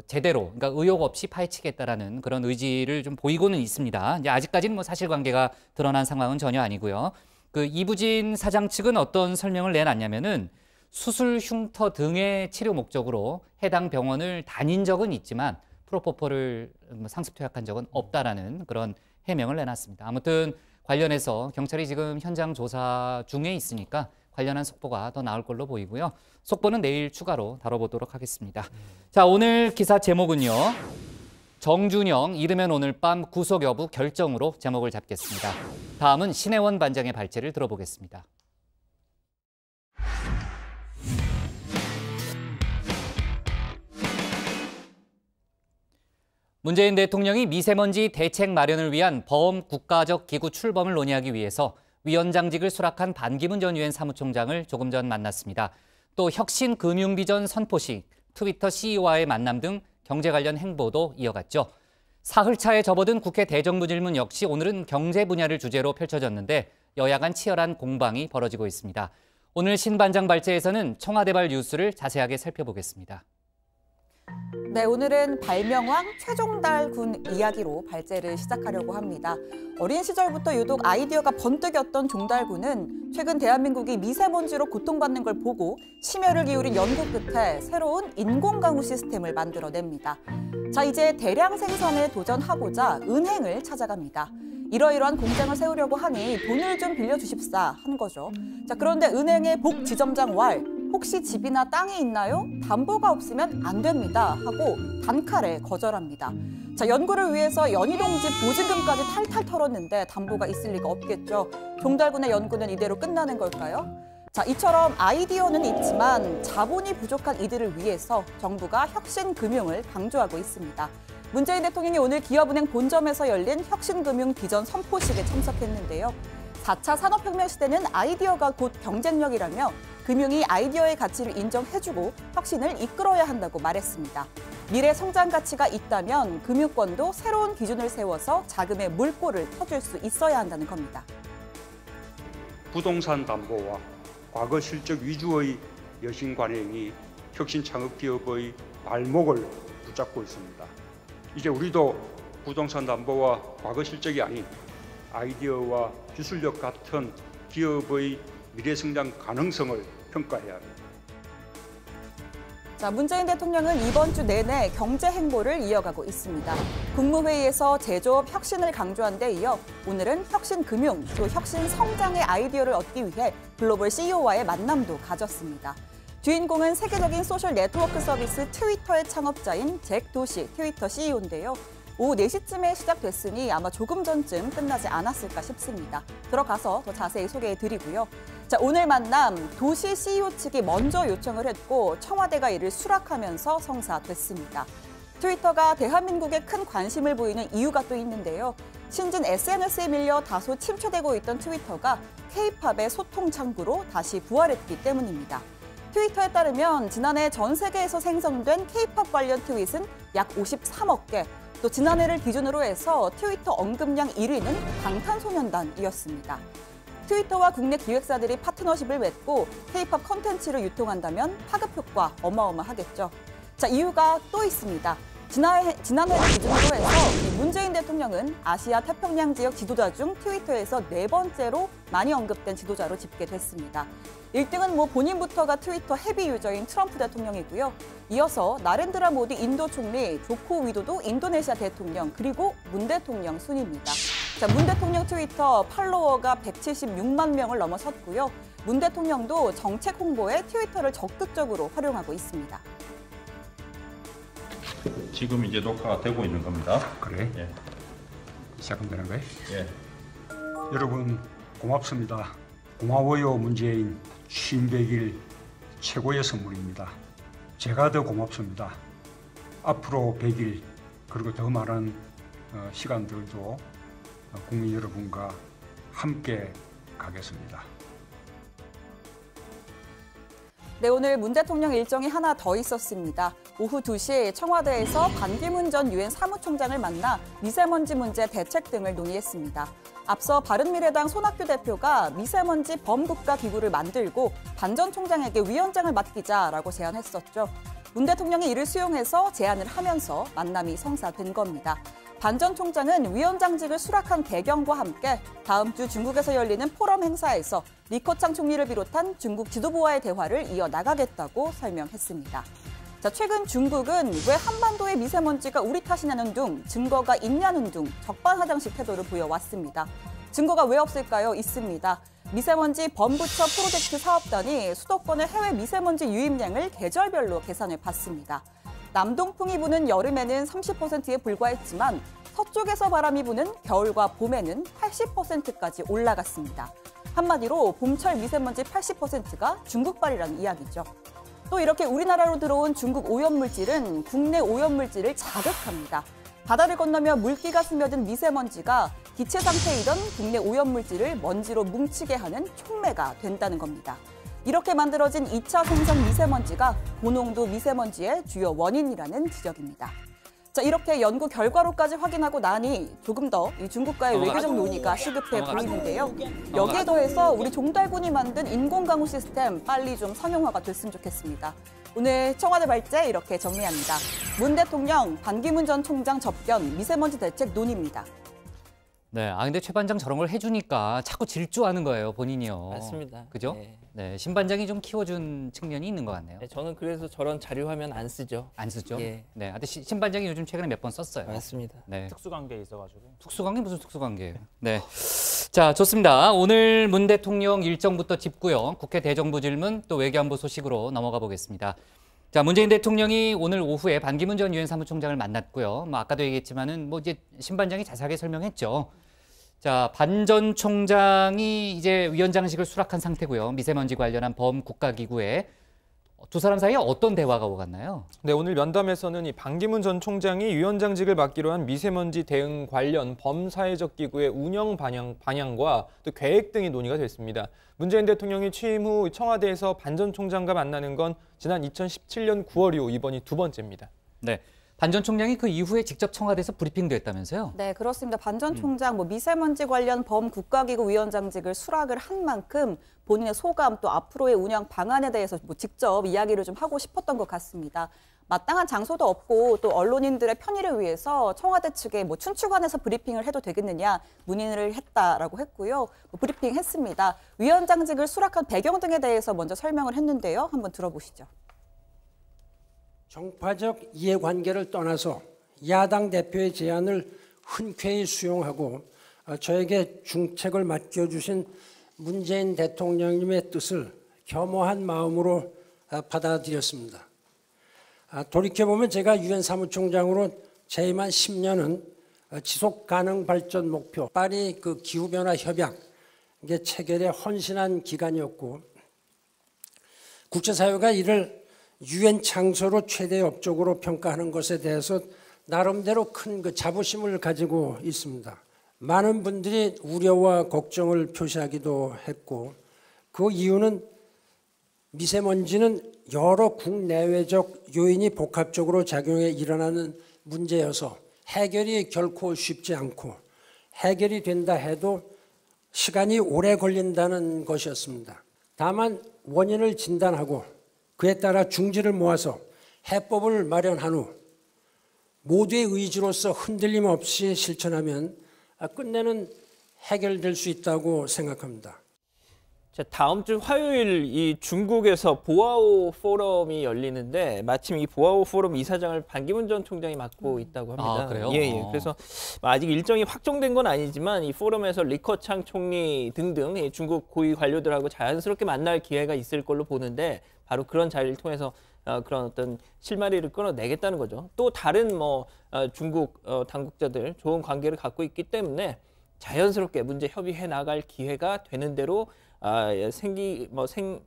제대로, 그러니까 의혹 없이 파헤치겠다라는 그런 의지를 좀 보이고는 있습니다. 이제 아직까지는 사실관계가 드러난 상황은 전혀 아니고요. 이부진 사장 측은 어떤 설명을 내놨냐면은 수술 흉터 등의 치료 목적으로 해당 병원을 다닌 적은 있지만 프로포폴을 상습 투약한 적은 없다라는 그런 해명을 내놨습니다. 아무튼 관련해서 경찰이 지금 현장 조사 중에 있으니까 관련한 속보가 더 나올 걸로 보이고요. 속보는 내일 추가로 다뤄보도록 하겠습니다. 자, 오늘 기사 제목은요. 정준영 잃으면 오늘 밤 구속 여부 결정으로 제목을 잡겠습니다. 다음은 신혜원 반장의 발제를 들어보겠습니다. 문재인 대통령이 미세먼지 대책 마련을 위한 범국가적 기구 출범을 논의하기 위해서 위원장직을 수락한 반기문 전 유엔 사무총장을 조금 전 만났습니다. 또 혁신금융비전 선포식, 트위터 CEO와의 만남 등 경제 관련 행보도 이어갔죠. 사흘차에 접어든 국회 대정부질문 역시 오늘은 경제 분야를 주제로 펼쳐졌는데 여야 간 치열한 공방이 벌어지고 있습니다. 오늘 신 반장 발제에서는 청와대발 뉴스를 자세하게 살펴보겠습니다. 네, 오늘은 발명왕 최종달 군 이야기로 발제를 시작하려고 합니다. 어린 시절부터 유독 아이디어가 번뜩였던 종달 군은 최근 대한민국이 미세먼지로 고통받는 걸 보고 심혈을 기울인 연구 끝에 새로운 인공강우 시스템을 만들어냅니다. 자, 이제 대량 생산에 도전하고자 은행을 찾아갑니다. 이러이러한 공장을 세우려고 하니 돈을 좀 빌려주십사 한 거죠. 자, 그런데 은행의 복지점장 왈, 혹시 집이나 땅이 있나요? 담보가 없으면 안 됩니다 하고 단칼에 거절합니다. 자, 연구를 위해서 연희동집 보증금까지 탈탈 털었는데 담보가 있을 리가 없겠죠. 종달군의 연구는 이대로 끝나는 걸까요? 자, 이처럼 아이디어는 있지만 자본이 부족한 이들을 위해서 정부가 혁신금융을 강조하고 있습니다. 문재인 대통령이 오늘 기업은행 본점에서 열린 혁신금융 비전 선포식에 참석했는데요. 4차 산업혁명 시대는 아이디어가 곧 경쟁력이라며 금융이 아이디어의 가치를 인정해주고 혁신을 이끌어야 한다고 말했습니다. 미래 성장 가치가 있다면 금융권도 새로운 기준을 세워서 자금의 물꼬를 터줄 수 있어야 한다는 겁니다. 부동산 담보와 과거 실적 위주의 여신 관행이 혁신 창업 기업의 발목을 붙잡고 있습니다. 이제 우리도 부동산 담보와 과거 실적이 아닌 아이디어와 기술력 같은 기업의 미래 성장 가능성을 평가해야 합니다. 자, 문재인 대통령은 이번 주 내내 경제 행보를 이어가고 있습니다. 국무회의에서 제조업 혁신을 강조한 데 이어 오늘은 혁신금융, 또 혁신 성장의 아이디어를 얻기 위해 글로벌 CEO와의 만남도 가졌습니다. 주인공은 세계적인 소셜 네트워크 서비스 트위터의 창업자인 잭 도시 트위터 CEO인데요. 오후 4시쯤에 시작됐으니 아마 조금 전쯤 끝나지 않았을까 싶습니다. 들어가서 더 자세히 소개해드리고요. 자, 오늘 만남 도시 CEO 측이 먼저 요청을 했고 청와대가 이를 수락하면서 성사됐습니다. 트위터가 대한민국에 큰 관심을 보이는 이유가 또 있는데요. 신진 SNS에 밀려 다소 침체되고 있던 트위터가 K-팝의 소통 창구로 다시 부활했기 때문입니다. 트위터에 따르면 지난해 전 세계에서 생성된 K-팝 관련 트윗은 약 53억 개, 또 지난해를 기준으로 해서 트위터 언급량 1위는 방탄소년단이었습니다. 트위터와 국내 기획사들이 파트너십을 맺고 K-팝 콘텐츠를 유통한다면 파급 효과 어마어마하겠죠. 자, 이유가 또 있습니다. 지난해를 기준으로 해서 문재인 대통령은 아시아 태평양 지역 지도자 중 트위터에서 4번째로 많이 언급된 지도자로 집계됐습니다. 1등은 본인부터가 트위터 헤비 유저인 트럼프 대통령이고요. 이어서 나렌드라 모디 인도 총리, 조코 위도도 인도네시아 대통령, 그리고 문 대통령 순입니다. 자, 문 대통령 트위터 팔로워가 176만 명을 넘어섰고요. 문 대통령도 정책 홍보에 트위터를 적극적으로 활용하고 있습니다. 지금 이제 녹화가 되고 있는 겁니다. 그래? 예. 시작하면 되는 거예요? 예. 여러분 고맙습니다. 고마워요 문재인. 취임 100일 최고의 선물입니다. 제가 더 고맙습니다. 앞으로 100일 그리고 더 많은 시간들도 국민 여러분과 함께 가겠습니다. 네, 오늘 문 대통령 일정이 하나 더 있었습니다. 오후 2시 청와대에서 반기문 전 유엔 사무총장을 만나 미세먼지 문제 대책 등을 논의했습니다. 앞서 바른미래당 손학규 대표가 미세먼지 범국가기구를 만들고 반 전 총장에게 위원장을 맡기자라고 제안했었죠. 문 대통령이 이를 수용해서 제안을 하면서 만남이 성사된 겁니다. 반 전 총장은 위원장직을 수락한 배경과 함께 다음 주 중국에서 열리는 포럼 행사에서 리커창 총리를 비롯한 중국 지도부와의 대화를 이어나가겠다고 설명했습니다. 자, 최근 중국은 왜 한반도의 미세먼지가 우리 탓이냐는 둥, 증거가 있냐는 둥 적반하장식 태도를 보여왔습니다. 증거가 왜 없을까요? 있습니다. 미세먼지 범부처 프로젝트 사업단이 수도권의 해외 미세먼지 유입량을 계절별로 계산해 봤습니다. 남동풍이 부는 여름에는 30%에 불과했지만 서쪽에서 바람이 부는 겨울과 봄에는 80%까지 올라갔습니다. 한마디로 봄철 미세먼지 80%가 중국발이라는 이야기죠. 또 이렇게 우리나라로 들어온 중국 오염물질은 국내 오염물질을 자극합니다. 바다를 건너며 물기가 스며든 미세먼지가 기체 상태이던 국내 오염물질을 먼지로 뭉치게 하는 촉매가 된다는 겁니다. 이렇게 만들어진 2차 생성 미세먼지가 고농도 미세먼지의 주요 원인이라는 지적입니다. 자, 이렇게 연구 결과로까지 확인하고 나니 조금 더 이 중국과의 외교적 논의가 시급해 보이는데요. 여기에 더해서 우리 종달군이 만든 인공강우 시스템 빨리 좀 상용화가 됐으면 좋겠습니다. 오늘 청와대 발제 이렇게 정리합니다. 문 대통령, 반기문 전 총장 접견, 미세먼지 대책 논의입니다. 네, 근데 최 반장 저런 걸 해주니까 자꾸 질주하는 거예요, 본인이요. 맞습니다. 그죠? 네, 신 반장이 좀 키워준 측면이 있는 것 같네요. 네, 저는 그래서 저런 자료 화면 안 쓰죠. 안 쓰죠? 예. 네, 근데 신 반장이 요즘 최근에 몇 번 썼어요. 맞습니다. 네. 특수관계에 있어가지고. 특수관계 무슨 특수관계예요? 네. 자, 좋습니다. 오늘 문 대통령 일정부터 짚고요. 국회 대정부 질문 또 외교안보 소식으로 넘어가 보겠습니다. 자, 문재인 대통령이 오늘 오후에 반기문 전 유엔 사무총장을 만났고요. 아까도 얘기했지만은 이제 신 반장이 자세하게 설명했죠. 자, 반 전 총장이 이제 위원장직을 수락한 상태고요. 미세먼지 관련한 범국가기구에 두 사람 사이에 어떤 대화가 오갔나요? 네, 오늘 면담에서는 이 반기문 전 총장이 위원장직을 맡기로 한 미세먼지 대응 관련 범사회적 기구의 운영 방향과 또 계획 등이 논의가 됐습니다. 문재인 대통령이 취임 후 청와대에서 반 전 총장과 만나는 건 지난 2017년 9월 이후 이번이 두 번째입니다. 네. 반 전 총장이 그 이후에 직접 청와대에서 브리핑도 했다면서요? 네, 그렇습니다. 반 전 총장 미세먼지 관련 범국가기구 위원장직을 수락을 한 만큼 본인의 소감 또 앞으로의 운영 방안에 대해서 직접 이야기를 좀 하고 싶었던 것 같습니다. 마땅한 장소도 없고 또 언론인들의 편의를 위해서 청와대 측에 춘추관에서 브리핑을 해도 되겠느냐 문의를 했다라고 했고요. 브리핑했습니다. 위원장직을 수락한 배경 등에 대해서 먼저 설명을 했는데요. 한번 들어보시죠. 정파적 이해관계를 떠나서 야당 대표의 제안을 흔쾌히 수용하고 저에게 중책을 맡겨주신 문재인 대통령님의 뜻을 겸허한 마음으로 받아들였습니다. 돌이켜보면 제가 유엔 사무총장으로 재임한 10년은 지속가능 발전 목표, 파리 기후변화 협약 체결에 헌신한 기간이었고 국제사회가 이를 유엔 창설로 최대 업적으로 평가하는 것에 대해서 나름대로 큰 자부심을 가지고 있습니다. 많은 분들이 우려와 걱정을 표시하기도 했고 그 이유는 미세먼지는 여러 국내외적 요인이 복합적으로 작용해 일어나는 문제여서 해결이 결코 쉽지 않고 해결이 된다 해도 시간이 오래 걸린다는 것이었습니다. 다만 원인을 진단하고 그에 따라 중지를 모아서 해법을 마련한 후 모두의 의지로서 흔들림 없이 실천하면 끝내는 해결될 수 있다고 생각합니다. 자, 다음 주 화요일 이 중국에서 보아오 포럼이 열리는데 마침 이 보아오 포럼 이사장을 반기문 전 총장이 맡고 있다고 합니다. 아, 그래요? 예. 그래서 아직 일정이 확정된 건 아니지만 이 포럼에서 리커창 총리 등등 이 중국 고위 관료들하고 자연스럽게 만날 기회가 있을 걸로 보는데 바로 그런 자리를 통해서 그런 어떤 실마리를 끊어내겠다는 거죠. 또 다른 중국 당국자들 좋은 관계를 갖고 있기 때문에 자연스럽게 문제 협의해 나갈 기회가 되는 대로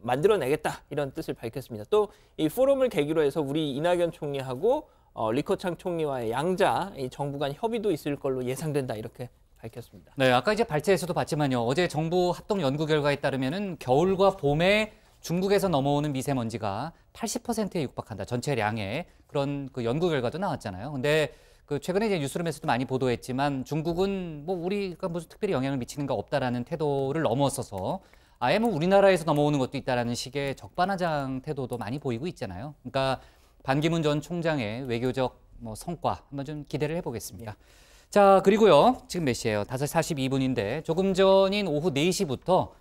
만들어내겠다 이런 뜻을 밝혔습니다. 또 이 포럼을 계기로 해서 우리 이낙연 총리하고 리커창 총리와의 양자 이 정부 간 협의도 있을 걸로 예상된다 이렇게 밝혔습니다. 네, 아까 이제 발제에서도 봤지만요. 어제 정부 합동 연구 결과에 따르면은 겨울과 봄에 중국에서 넘어오는 미세먼지가 80%에 육박한다. 전체량의 그런 그 연구 결과도 나왔잖아요. 근데 그 최근에 이제 뉴스룸에서도 많이 보도했지만 중국은 뭐 우리가 무슨 특별히 영향을 미치는 거 없다라는 태도를 넘어서서 아예 뭐 우리나라에서 넘어오는 것도 있다라는 식의 적반하장 태도도 많이 보이고 있잖아요. 그러니까 반기문 전 총장의 외교적 성과 한번 좀 기대를 해보겠습니다. 자, 그리고요. 지금 몇 시예요? 5시 42분인데 조금 전인 오후 4시부터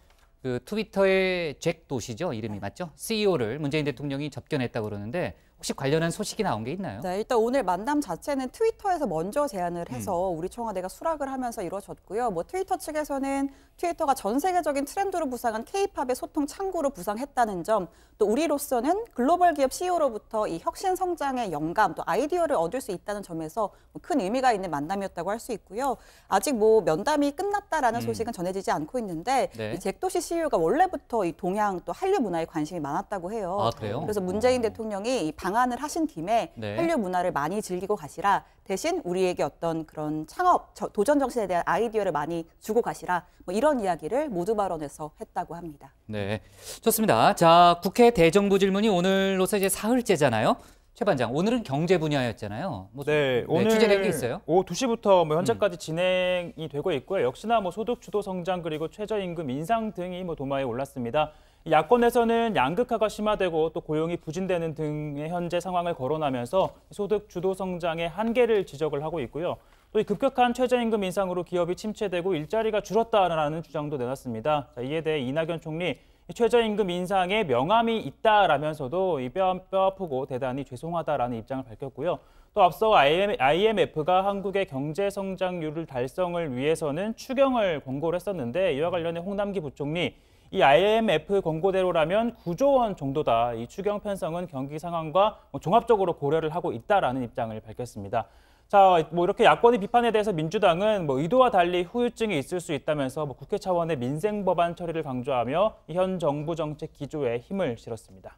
그 트위터의 잭 도시죠? 이름이 맞죠? CEO를 문재인 대통령이 접견했다고 그러는데 혹시 관련한 소식이 나온 게 있나요? 네, 일단 오늘 만남 자체는 트위터에서 먼저 제안을 해서 우리 청와대가 수락을 하면서 이루어졌고요. 트위터 측에서는 트위터가 전 세계적인 트렌드로 부상한 K-팝의 소통 창구로 부상했다는 점, 또 우리로서는 글로벌 기업 CEO로부터 이 혁신 성장의 영감, 또 아이디어를 얻을 수 있다는 점에서 큰 의미가 있는 만남이었다고 할 수 있고요. 아직 면담이 끝났다라는 소식은 전해지지 않고 있는데 이 잭도시 CEO가 원래부터 이 동양 또 한류 문화에 관심이 많았다고 해요. 아, 그래요? 그래서 문재인 대통령이 이 방한을 하신 김에 한류 문화를 많이 즐기고 가시라. 대신 우리에게 어떤 그런 창업, 도전 정신에 대한 아이디어를 많이 주고 가시라. 이런 이야기를 모두 발언에서 했다고 합니다. 네, 좋습니다. 자, 국회 대정부 질문이 오늘로서 이제 사흘째잖아요. 최 반장, 오늘은 경제 분야였잖아요. 오늘 취재 내용이 있어요? 오후 2시부터 현재까지 진행이 되고 있고요. 역시나 소득 주도 성장 그리고 최저임금 인상 등이 도마에 올랐습니다. 야권에서는 양극화가 심화되고 또 고용이 부진되는 등의 현재 상황을 거론하면서 소득 주도 성장의 한계를 지적을 하고 있고요. 또 이 급격한 최저임금 인상으로 기업이 침체되고 일자리가 줄었다라는 주장도 내놨습니다. 자, 이에 대해 이낙연 총리 최저임금 인상에 명암이 있다라면서도 뼈 아프고 대단히 죄송하다라는 입장을 밝혔고요. 또 앞서 IMF가 한국의 경제 성장률 달성을 위해서는 추경을 권고를 했었는데 이와 관련해 홍남기 부총리 이 IMF 권고대로라면 9조 원 정도다. 이 추경 편성은 경기 상황과 종합적으로 고려를 하고 있다라는 입장을 밝혔습니다. 자, 이렇게 야권의 비판에 대해서 민주당은 의도와 달리 후유증이 있을 수 있다면서 국회 차원의 민생 법안 처리를 강조하며 현 정부 정책 기조에 힘을 실었습니다.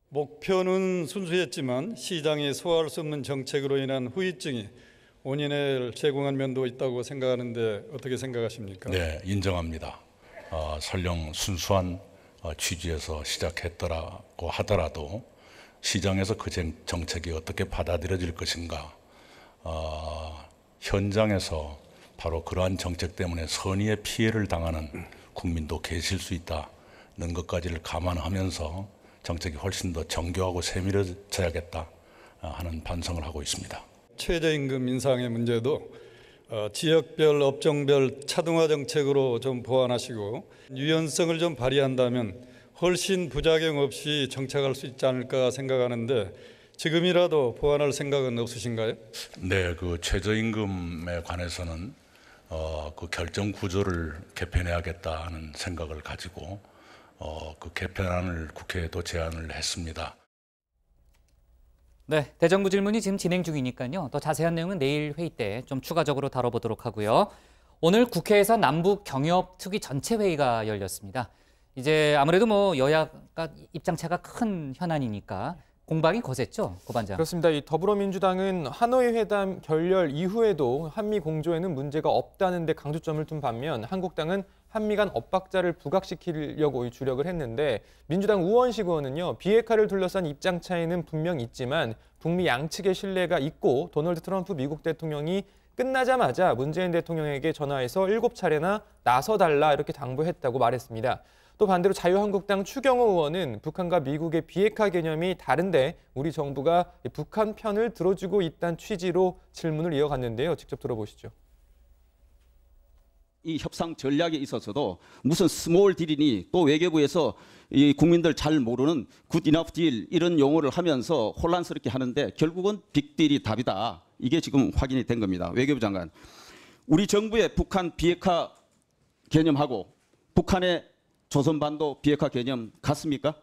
목표는 순수했지만 시장이 소화할 수 없는 정책으로 인한 후유증이 원인을 제공한 면도 있다고 생각하는데 어떻게 생각하십니까? 네, 인정합니다. 설령 순수한 취지에서 시작했더라고 하더라도 시장에서 그 정책이 어떻게 받아들여질 것인가, 현장에서 바로 그러한 정책 때문에 선의의 피해를 당하는 국민도 계실 수 있다는 것까지를 감안하면서 정책이 훨씬 더 정교하고 세밀해져야겠다 하는 반성을 하고 있습니다. 최저임금 인상의 문제도 지역별, 업종별 차등화 정책으로 좀 보완하시고 유연성을 좀 발휘한다면 훨씬 부작용 없이 정착할 수 있지 않을까 생각하는데 지금이라도 보완할 생각은 없으신가요? 네, 그 최저임금에 관해서는 그 결정 구조를 개편해야겠다는 생각을 가지고 그 개편안을 국회에도 제안을 했습니다. 네, 대정부 질문이 지금 진행 중이니까요. 더 자세한 내용은 내일 회의 때 좀 추가적으로 다뤄보도록 하고요. 오늘 국회에서 남북 경협 특위 전체 회의가 열렸습니다. 이제 아무래도 여야가 입장차가 큰 현안이니까 공방이 거셌죠, 고 반장. 그렇습니다. 이 더불어민주당은 하노이 회담 결렬 이후에도 한미 공조에는 문제가 없다는 데 강조점을 둔 반면 한국당은 한미 간 엇박자를 부각시키려고 주력을 했는데 민주당 우원식 의원은요. 비핵화를 둘러싼 입장 차이는 분명 있지만 북미 양측의 신뢰가 있고 도널드 트럼프 미국 대통령이 끝나자마자 문재인 대통령에게 전화해서 7차례나 나서달라 이렇게 당부했다고 말했습니다. 또 반대로 자유한국당 추경호 의원은 북한과 미국의 비핵화 개념이 다른데 우리 정부가 북한 편을 들어주고 있다는 취지로 질문을 이어갔는데요. 직접 들어보시죠. 이 협상 전략에 있어서도 무슨 스몰 딜이니 또 외교부에서 이 국민들 잘 모르는 굿 이너프 딜 이런 용어를 하면서 혼란스럽게 하는데 결국은 빅딜이 답이다. 이게 지금 확인이 된 겁니다. 외교부 장관. 우리 정부의 북한 비핵화 개념하고 북한의 조선반도 비핵화 개념 같습니까?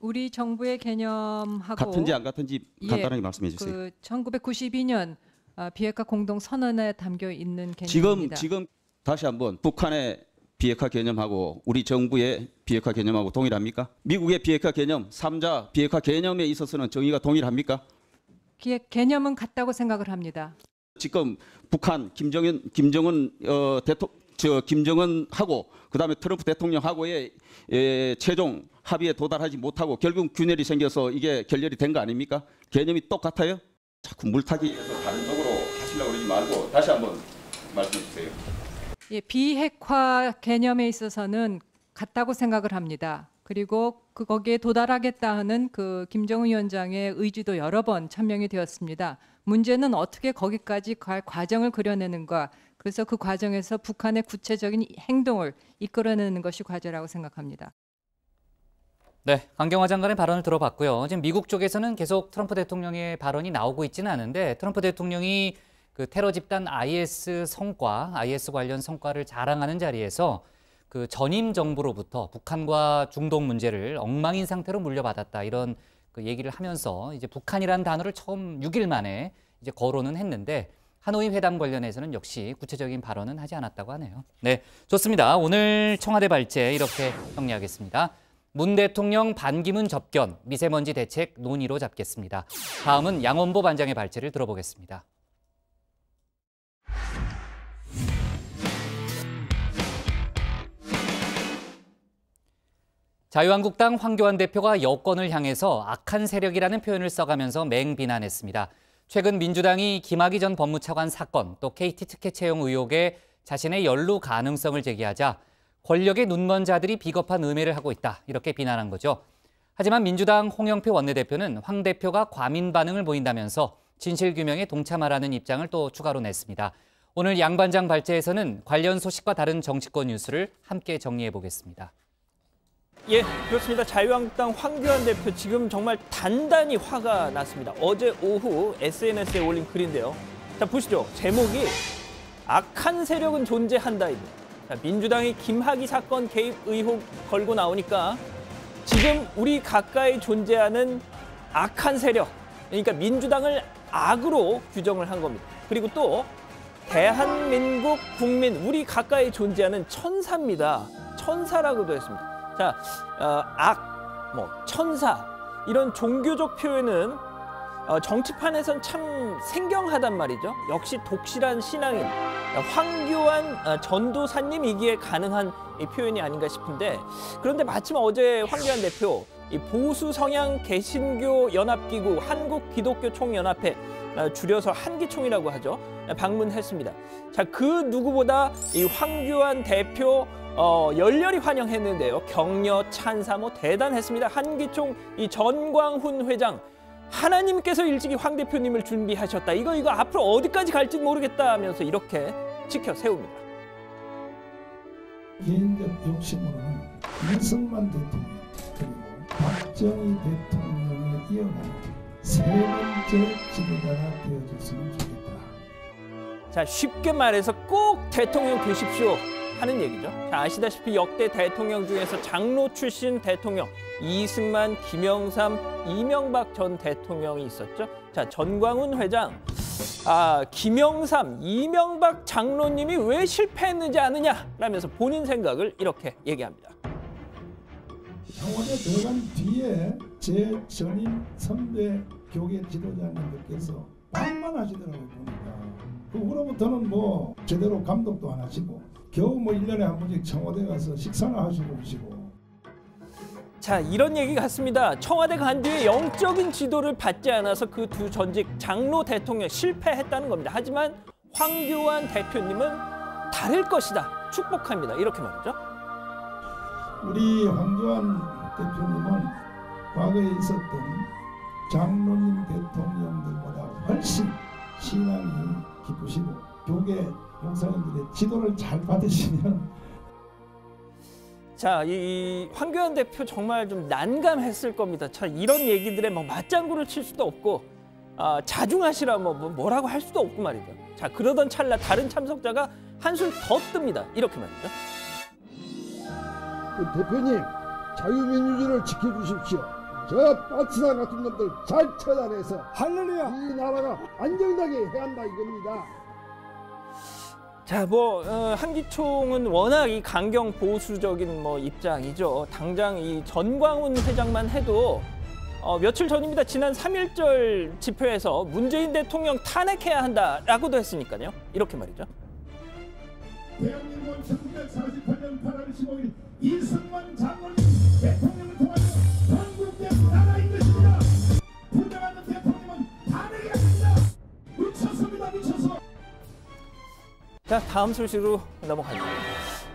우리 정부의 개념하고 같은지 안 같은지 간단하게 말씀해 주세요. 그 1992년 비핵화 공동 선언에 담겨 있는 개념입니다. 지금 다시 한번 북한의 비핵화 개념하고 우리 정부의 비핵화 개념하고 동일합니까? 미국의 비핵화 개념, 3자 비핵화 개념에 있어서는 정의가 동일합니까? 개념은 같다고 생각을 합니다. 지금 북한 김정은하고 그다음에 트럼프 대통령하고의 최종 합의에 도달하지 못하고 결국 균열이 생겨서 이게 결렬이 된 거 아닙니까? 개념이 똑같아요? 자꾸 물타기해서 다른 쪽으로 하시려고 그러지 말고 다시 한번 말씀해 주세요. 예, 비핵화 개념에 있어서는 같다고 생각을 합니다. 그리고 거기에 도달하겠다 하는 그 김정은 위원장의 의지도 여러 번 천명이 되었습니다. 문제는 어떻게 거기까지 갈 과정을 그려내는가. 그래서 그 과정에서 북한의 구체적인 행동을 이끌어내는 것이 과제라고 생각합니다. 네, 강경화 장관의 발언을 들어봤고요. 지금 미국 쪽에서는 계속 트럼프 대통령의 발언이 나오고 있지는 않은데 트럼프 대통령이 그 테러 집단 IS 관련 성과를 자랑하는 자리에서 그 전임 정부로부터 북한과 중동 문제를 엉망인 상태로 물려받았다 이런 그 얘기를 하면서 이제 북한이라는 단어를 처음 6일 만에 이제 거론은 했는데 하노이 회담 관련해서는 역시 구체적인 발언은 하지 않았다고 하네요. 네, 좋습니다. 오늘 청와대 발제 이렇게 정리하겠습니다. 문 대통령 반기문 접견, 미세먼지 대책 논의로 잡겠습니다. 다음은 양원보 반장의 발제를 들어보겠습니다. 자유한국당 황교안 대표가 여권을 향해서 악한 세력이라는 표현을 써가면서 맹비난했습니다. 최근 민주당이 김학의 전 법무차관 사건 또 KT 특혜 채용 의혹에 자신의 연루 가능성을 제기하자 권력의 눈먼 자들이 비겁한 음해를 하고 있다 이렇게 비난한 거죠. 하지만 민주당 홍영표 원내대표는 황 대표가 과민 반응을 보인다면서 진실규명에 동참하라는 입장을 또 추가로 냈습니다. 오늘 양 반장 발제에서는 관련 소식과 다른 정치권 뉴스를 함께 정리해 보겠습니다. 예, 그렇습니다. 자유한국당 황교안 대표 지금 정말 단단히 화가 났습니다. 어제 오후 SNS에 올린 글인데요. 자, 보시죠. 제목이 악한 세력은 존재한다입니다. 자, 민주당이 김학의 사건 개입 의혹 걸고 나오니까 지금 우리 가까이 존재하는 악한 세력, 그러니까 민주당을 악으로 규정을 한 겁니다. 그리고 또 대한민국 국민, 우리 가까이 존재하는 천사입니다. 천사라고도 했습니다. 자, 천사 이런 종교적 표현은 정치판에선 참 생경하단 말이죠. 역시 독실한 신앙인 황교안 전도사님이기에 가능한 이 표현이 아닌가 싶은데 그런데 마침 어제 황교안 대표 이 보수 성향 개신교 연합기구 한국기독교총연합회 줄여서 한기총이라고 하죠. 방문했습니다. 자, 그 누구보다 이 황교안 대표 열렬히 환영했는데요. 격려, 찬사 대단했습니다. 한기총 이 전광훈 회장 하나님께서 일찍이 황 대표님을 준비하셨다. 이거 앞으로 어디까지 갈지 모르겠다 하면서 이렇게 지켜 세웁니다. 개인적 욕심으로는 이승만 대통령 그리고 박정희 대통령에 이어가는 세 번째 지도자가 되어줬으면 좋겠다. 자, 쉽게 말해서 꼭 대통령 되십시오 하는 얘기죠. 자, 아시다시피 역대 대통령 중에서 장로 출신 대통령 이승만, 김영삼, 이명박 전 대통령이 있었죠. 자, 전광훈 회장, 김영삼, 이명박 장로님이 왜 실패했는지 아느냐라면서 본인 생각을 이렇게 얘기합니다. 청와대 들어간 뒤에 제 전임 선배 교계 지도자님들께서 반만 하시더라고요. 보니까. 그 후로부터는 제대로 감독도 안 하시고 겨우 뭐 1년에 한 번씩 청와대 가서 식사나 하시고 오시고. 자, 이런 얘기 같습니다. 청와대 간 뒤에 영적인 지도를 받지 않아서 그 두 전직 장로 대통령 실패했다는 겁니다. 하지만 황교안 대표님은 다를 것이다. 축복합니다. 이렇게 말이죠. 우리 황교안 대표님은 과거에 있었던 장로님 대통령들보다 훨씬 신앙이 깊으시고 교계 목사님들의 지도를 잘 받으시면. 자, 이 황교안 대표 정말 좀 난감했을 겁니다. 참 이런 얘기들에 뭐 맞장구를 칠 수도 없고 자중하시라 뭐라고 할 수도 없고 말이죠. 자, 그러던 찰나 다른 참석자가 한술 더 뜹니다. 이렇게 말이죠. 대표님, 자유민주주의를 지켜주십시오. 저 박수나 같은 놈들 잘 처단해서 할렐루야 이 나라가 안정되게 해야 한다 이겁니다. 자, 한기총은 워낙 이 강경 보수적인 입장이죠. 당장 이 전광훈 회장만 해도 며칠 전입니다. 지난 3.1절 집회에서 문재인 대통령 탄핵해야 한다라고도 했으니까요. 이렇게 말이죠. 대한민국은 1948년 8월 15일 이승만 장관님 대통령을 통하여 건국된 나라인 것입니다. 부정하는 대통령은 탄핵해야 합니다. 미쳤습니다. 미쳐서. 자, 다음 소식으로 넘어가죠.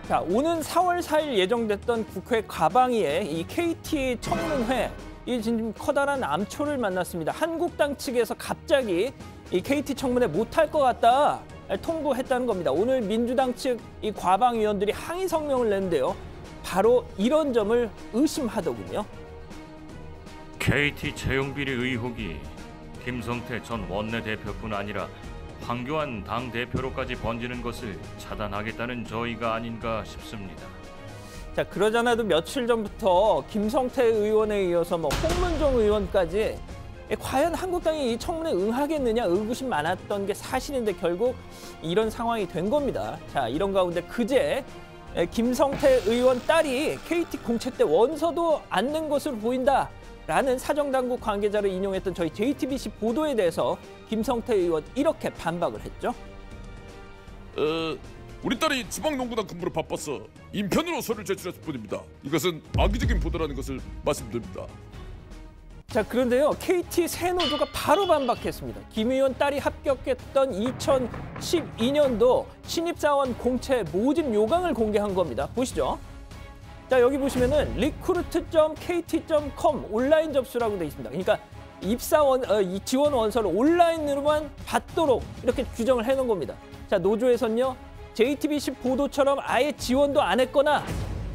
자, 오는 4월 4일 예정됐던 국회 과방위에 이 KT 청문회 이 지금 커다란 암초를 만났습니다. 한국당 측에서 갑자기 이 KT 청문회 못할 것 같다 통보했다는 겁니다. 오늘 민주당 측 이 과방위원들이 항의 성명을 냈는데요. 바로 이런 점을 의심하더군요. KT 채용비리 의혹이 김성태 전 원내대표뿐 아니라 황교안 당대표로까지 번지는 것을 차단하겠다는 저의가 아닌가 싶습니다. 자, 그러잖아도 며칠 전부터 김성태 의원에 이어서 홍문종 의원까지 과연 한국당이 이 청문회에 응하겠느냐 의구심 많았던 게 사실인데 결국 이런 상황이 된 겁니다. 자, 이런 가운데 그제 김성태 의원 딸이 KT 공채 때 원서도 안 낸 것으로 보인다라는 사정당국 관계자를 인용했던 저희 JTBC 보도에 대해서 김성태 의원 이렇게 반박을 했죠. 우리 딸이 지방농구단 근무로 바빠서 인편으로 서류를 제출했을 뿐입니다. 이것은 악의적인 보도라는 것을 말씀드립니다. 자, 그런데요. KT 새 노조가 바로 반박했습니다. 김 의원 딸이 합격했던 2012년도 신입사원 공채 모집 요강을 공개한 겁니다. 보시죠. 자, 여기 보시면은 recruit.kt.com 온라인 접수라고 되어 있습니다. 그러니까 이 지원 원서를 온라인으로만 받도록 이렇게 규정을 해놓은 겁니다. 자, 노조에서는요. JTBC 보도처럼 아예 지원도 안 했거나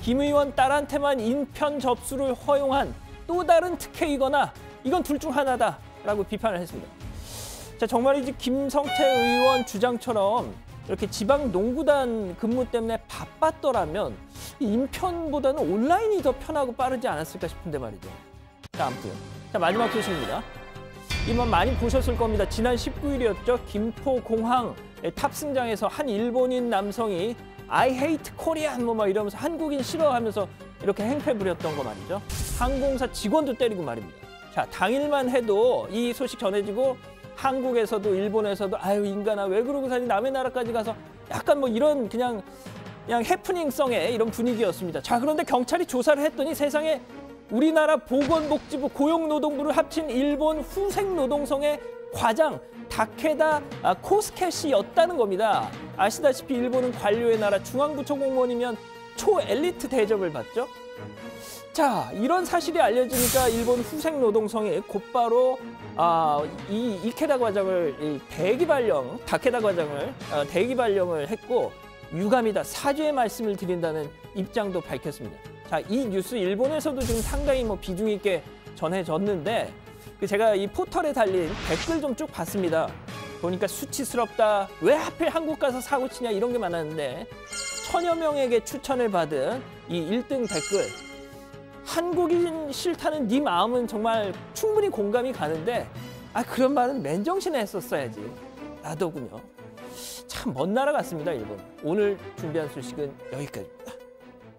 김 의원 딸한테만 인편 접수를 허용한 또 다른 특혜이거나 이건 둘 중 하나다라고 비판을 했습니다. 자, 정말이지 김성태 의원 주장처럼 이렇게 지방 농구단 근무 때문에 바빴더라면 인편보다는 온라인이 더 편하고 빠르지 않았을까 싶은데 말이죠. 자, 아무튼 자, 마지막 소식입니다. 이번 많이 보셨을 겁니다. 지난 19일이었죠. 김포공항 탑승장에서 한 일본인 남성이 I hate Korean 이러면서 한국인 싫어하면서 이렇게 행패 부렸던 거 말이죠. 항공사 직원도 때리고 말입니다. 자, 당일만 해도 이 소식 전해지고 한국에서도 일본에서도 아유 인간아 왜 그러고 사니 남의 나라까지 가서 약간 이런 그냥 해프닝성의 이런 분위기였습니다. 자, 그런데 경찰이 조사를 했더니 세상에 우리나라 보건복지부 고용노동부를 합친 일본 후생노동성의 과장 다케다 코스케시였다는 겁니다. 아시다시피 일본은 관료의 나라 중앙부처 공무원이면 초엘리트 대접을 받죠. 자, 이런 사실이 알려지니까 일본 후생노동성이 곧바로 이 이케다 과장을 다케다 과장을 대기 발령을 했고 유감이다 사죄의 말씀을 드린다는 입장도 밝혔습니다. 자, 이 뉴스 일본에서도 지금 상당히 비중 있게 전해졌는데 제가 이 포털에 달린 댓글 좀 쭉 봤습니다. 보니까 수치스럽다. 왜 하필 한국 가서 사고 치냐 이런 게 많았는데 1000여 명에게 추천을 받은 이 1등 댓글. 한국인 싫다는 네 마음은 정말 충분히 공감이 가는데 그런 말은 맨정신에 했었어야지. 라더군요. 참 먼 나라 같습니다, 일본. 오늘 준비한 소식은 여기까지입니다.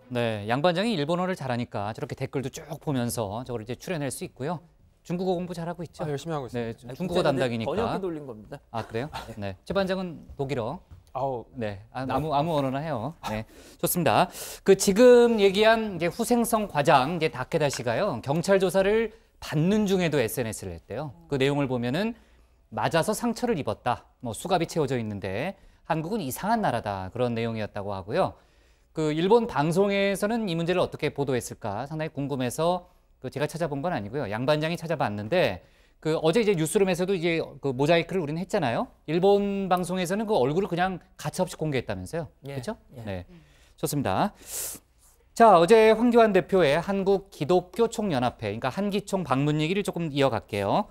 네, 양 반장이 일본어를 잘하니까 저렇게 댓글도 쭉 보면서 저걸 이제 추려낼 수 있고요. 중국어 공부 잘하고 있죠? 열심히 하고 있습니다. 네, 중국어 담당이니까. 번역기 돌린 겁니다. 아, 그래요? 네. 최 반장은 독일어. 네, 아무 언어나 해요. 네, 좋습니다. 그 지금 얘기한 이제 후생성 과장 이제 다케다 씨가요, 경찰 조사를 받는 중에도 SNS를 했대요. 그 내용을 보면은 맞아서 상처를 입었다. 뭐 수갑이 채워져 있는데 한국은 이상한 나라다, 그런 내용이었다고 하고요. 그 일본 방송에서는 이 문제를 어떻게 보도했을까 상당히 궁금해서 그 제가 찾아본 건 아니고요. 양 반장이 찾아봤는데 그 어제 이제 뉴스룸에서도 이제 그 모자이크를 우리는 했잖아요. 일본 방송에서는 그 얼굴을 그냥 가차없이 공개했다면서요. 그렇죠? 네, 좋습니다. 자, 어제 황교안 대표의 한국 기독교 총연합회, 그러니까 한기총 방문 얘기를 조금 이어갈게요.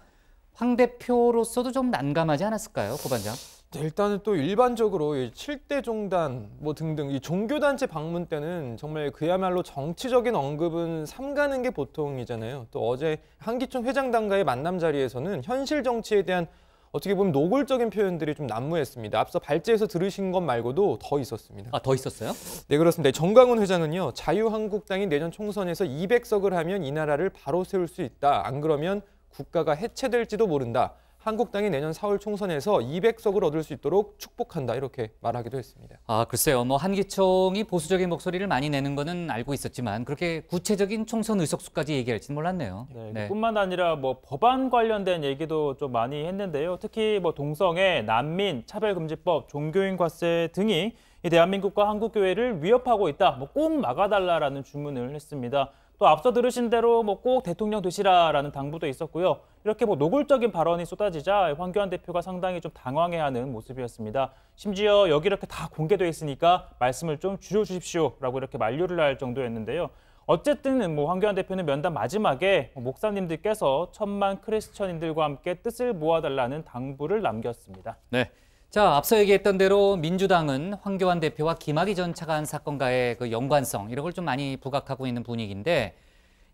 황 대표로서도 좀 난감하지 않았을까요, 고 반장? 네, 일단은 또 일반적으로 7대 종단 뭐 등등 이 종교단체 방문 때는 정말 그야말로 정치적인 언급은 삼가는 게 보통이잖아요. 또 어제 한기총 회장단과의 만남 자리에서는 현실 정치에 대한 어떻게 보면 노골적인 표현들이 좀 난무했습니다. 앞서 발제에서 들으신 것 말고도 더 있었습니다. 아, 더 있었어요? 네, 그렇습니다. 정광훈 회장은요, 자유한국당이 내년 총선에서 200석을 하면 이 나라를 바로 세울 수 있다. 안 그러면 국가가 해체될지도 모른다. 한국당이 내년 4월 총선에서 200석을 얻을 수 있도록 축복한다, 이렇게 말하기도 했습니다. 아, 글쎄요. 뭐 한기총이 보수적인 목소리를 많이 내는 거는 알고 있었지만 그렇게 구체적인 총선 의석수까지 얘기할지는 몰랐네요. 네. 뿐만 아니라 뭐 법안 관련된 얘기도 좀 많이 했는데요. 특히 뭐 동성애, 난민, 차별금지법, 종교인 과세 등이 이 대한민국과 한국교회를 위협하고 있다. 뭐 꼭 막아달라라는 주문을 했습니다. 또 앞서 들으신 대로 뭐 꼭 대통령 되시라라는 당부도 있었고요. 이렇게 뭐 노골적인 발언이 쏟아지자 황교안 대표가 상당히 좀 당황해하는 모습이었습니다. 심지어 여기 이렇게 다 공개돼 있으니까 말씀을 좀 줄여주십시오라고 이렇게 만류를 할 정도였는데요. 어쨌든 뭐 황교안 대표는 면담 마지막에 목사님들께서 1000만 크리스천인들과 함께 뜻을 모아달라는 당부를 남겼습니다. 네. 자, 앞서 얘기했던 대로 민주당은 황교안 대표와 김학의 전 차관 사건과의 그 연관성 이런 걸 좀 많이 부각하고 있는 분위기인데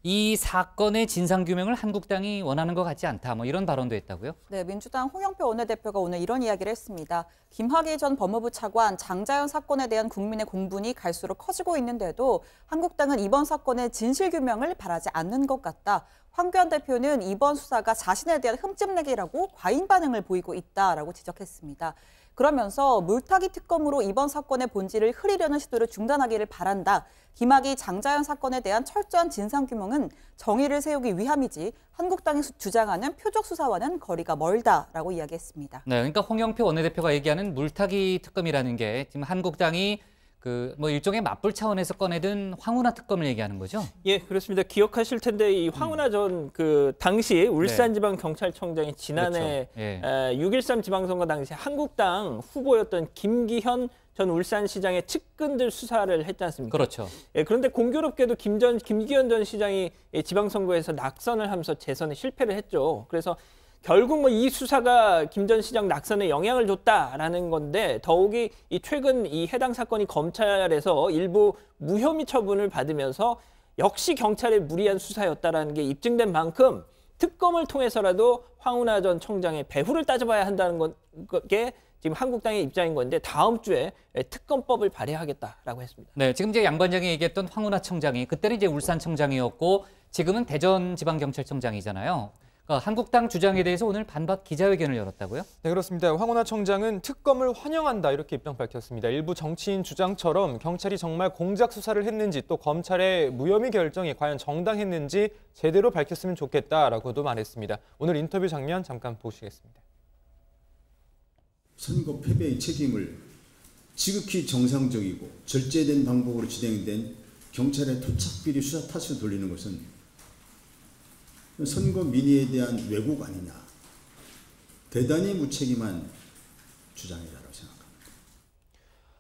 이 사건의 진상규명을 한국당이 원하는 것 같지 않다. 뭐 이런 발언도 했다고요? 네, 민주당 홍영표 원내대표가 오늘 이런 이야기를 했습니다. 김학의 전 법무부 차관, 장자연 사건에 대한 국민의 공분이 갈수록 커지고 있는데도 한국당은 이번 사건의 진실규명을 바라지 않는 것 같다. 황교안 대표는 이번 수사가 자신에 대한 흠집내기라고 과잉 반응을 보이고 있다라고 지적했습니다. 그러면서 물타기 특검으로 이번 사건의 본질을 흐리려는 시도를 중단하기를 바란다. 김학의, 장자연 사건에 대한 철저한 진상규명은 정의를 세우기 위함이지 한국당이 주장하는 표적 수사와는 거리가 멀다라고 이야기했습니다. 네, 그러니까 홍영표 원내대표가 얘기하는 물타기 특검이라는 게 지금 한국당이 그 뭐 일종의 맞불 차원에서 꺼내든 황운하 특검을 얘기하는 거죠? 예, 그렇습니다. 기억하실 텐데 이 황운하 전 그 당시 울산지방경찰청장이 지난해 그렇죠. 예. 6.13 지방선거 당시 한국당 후보였던 김기현 전 울산시장의 측근들 수사를 했지 않습니까? 그렇죠. 예, 그런데 공교롭게도 김기현 전 시장이 지방선거에서 낙선을 하면서 재선에 실패를 했죠. 그래서 결국 뭐 이 수사가 김 전 시장 낙선에 영향을 줬다라는 건데 더욱이 이 최근 이 해당 사건이 검찰에서 일부 무혐의 처분을 받으면서 역시 경찰의 무리한 수사였다라는 게 입증된 만큼 특검을 통해서라도 황운하 전 청장의 배후를 따져봐야 한다는 게 지금 한국당의 입장인 건데 다음 주에 특검법을 발의하겠다라고 했습니다. 네, 지금 이제 양 반장이 얘기했던 황운하 청장이 그때는 이제 울산청장이었고 지금은 대전지방경찰청장이잖아요. 한국당 주장에 대해서 오늘 반박 기자회견을 열었다고요? 네, 그렇습니다. 황운하 청장은 특검을 환영한다 이렇게 입장 밝혔습니다. 일부 정치인 주장처럼 경찰이 정말 공작 수사를 했는지 또 검찰의 무혐의 결정이 과연 정당했는지 제대로 밝혔으면 좋겠다라고도 말했습니다. 오늘 인터뷰 장면 잠깐 보시겠습니다. 선거 패배의 책임을 지극히 정상적이고 절제된 방법으로 진행된 경찰의 토착비리 수사 탓을 돌리는 것은 선거 민의에 대한 왜곡 아니냐. 대단히 무책임한 주장이라고 생각합니다.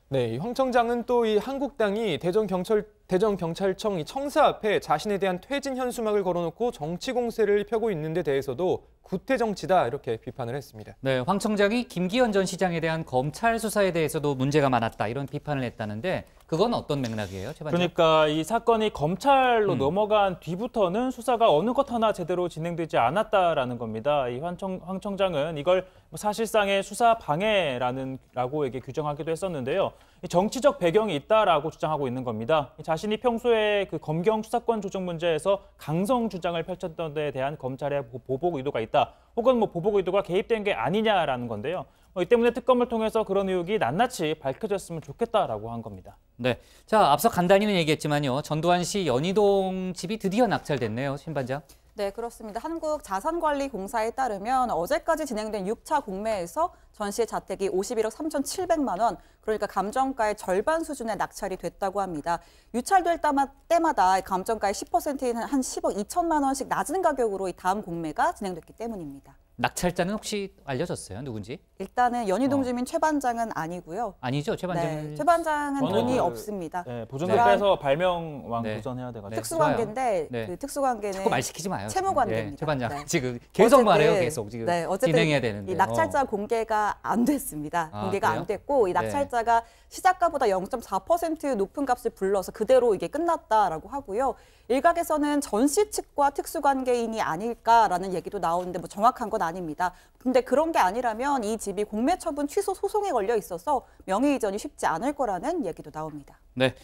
네, 황 청장은 또 이 한국당이 대전경찰청 이 청사 앞에 자신에 대한 퇴진 현수막을 걸어놓고 정치 공세를 펴고 있는 데 대해서도 구태 정치다 이렇게 비판을 했습니다. 네, 황 청장이 김기현 전 시장에 대한 검찰 수사에 대해서도 문제가 많았다 이런 비판을 했다는데 그건 어떤 맥락이에요, 최 반장? 그러니까 이 사건이 검찰로 넘어간 뒤부터는 수사가 어느 것 하나 제대로 진행되지 않았다라는 겁니다. 이 황 청장은 이걸 사실상의 수사 방해라고 이게 규정하기도 했었는데요. 정치적 배경이 있다라고 주장하고 있는 겁니다. 자신이 평소에 그 검경 수사권 조정 문제에서 강성 주장을 펼쳤던 데 대한 검찰의 보복 의도가 있다. 혹은 뭐 보복 의도가 개입된 게 아니냐라는 건데요. 이 때문에 특검을 통해서 그런 의혹이 낱낱이 밝혀졌으면 좋겠다라고 한 겁니다. 네, 자 앞서 간단히는 얘기했지만요. 전두환시 연희동 집이 드디어 낙찰됐네요, 신 반장. 네, 그렇습니다. 한국자산관리공사에 따르면 어제까지 진행된 6차 공매에서 전 씨의 자택이 51억 3,700만 원, 그러니까 감정가의 절반 수준의 낙찰이 됐다고 합니다. 유찰될 때마다 감정가의 10%인 한 10억 2천만 원씩 낮은 가격으로 이 다음 공매가 진행됐기 때문입니다. 낙찰자는 혹시 알려졌어요? 누군지? 일단은 연희동 주민 최 반장은 아니고요. 아니죠, 최 반장. 네, 최 반장은 돈이 없습니다. 네, 보존자에서 발명왕 도전해야 돼가지고. 특수관계인데 네. 그 특수관계는 자꾸 말 시키지 마요. 채무관계입니다. 네, 최 반장 네. 지금 계속 어쨌든, 말해요, 계속 지금 네, 어쨌든 진행해야 되는데. 이 낙찰자 공개가 안 됐습니다. 공개가 그래요? 안 됐고 이 낙찰자가 시작가보다 0.4% 높은 값을 불러서 그대로 이게 끝났다라고 하고요. 일각에서는 전 씨 측과 특수관계인이 아닐까라는 얘기도 나오는데 뭐 정확한 건 아닙니다. 근데 그런 게 아니라면 이 집이 공매 처분 취소 소송에 걸려 있어서 명예이전이 쉽지 않을 거라는 얘기도 나옵니다. 네.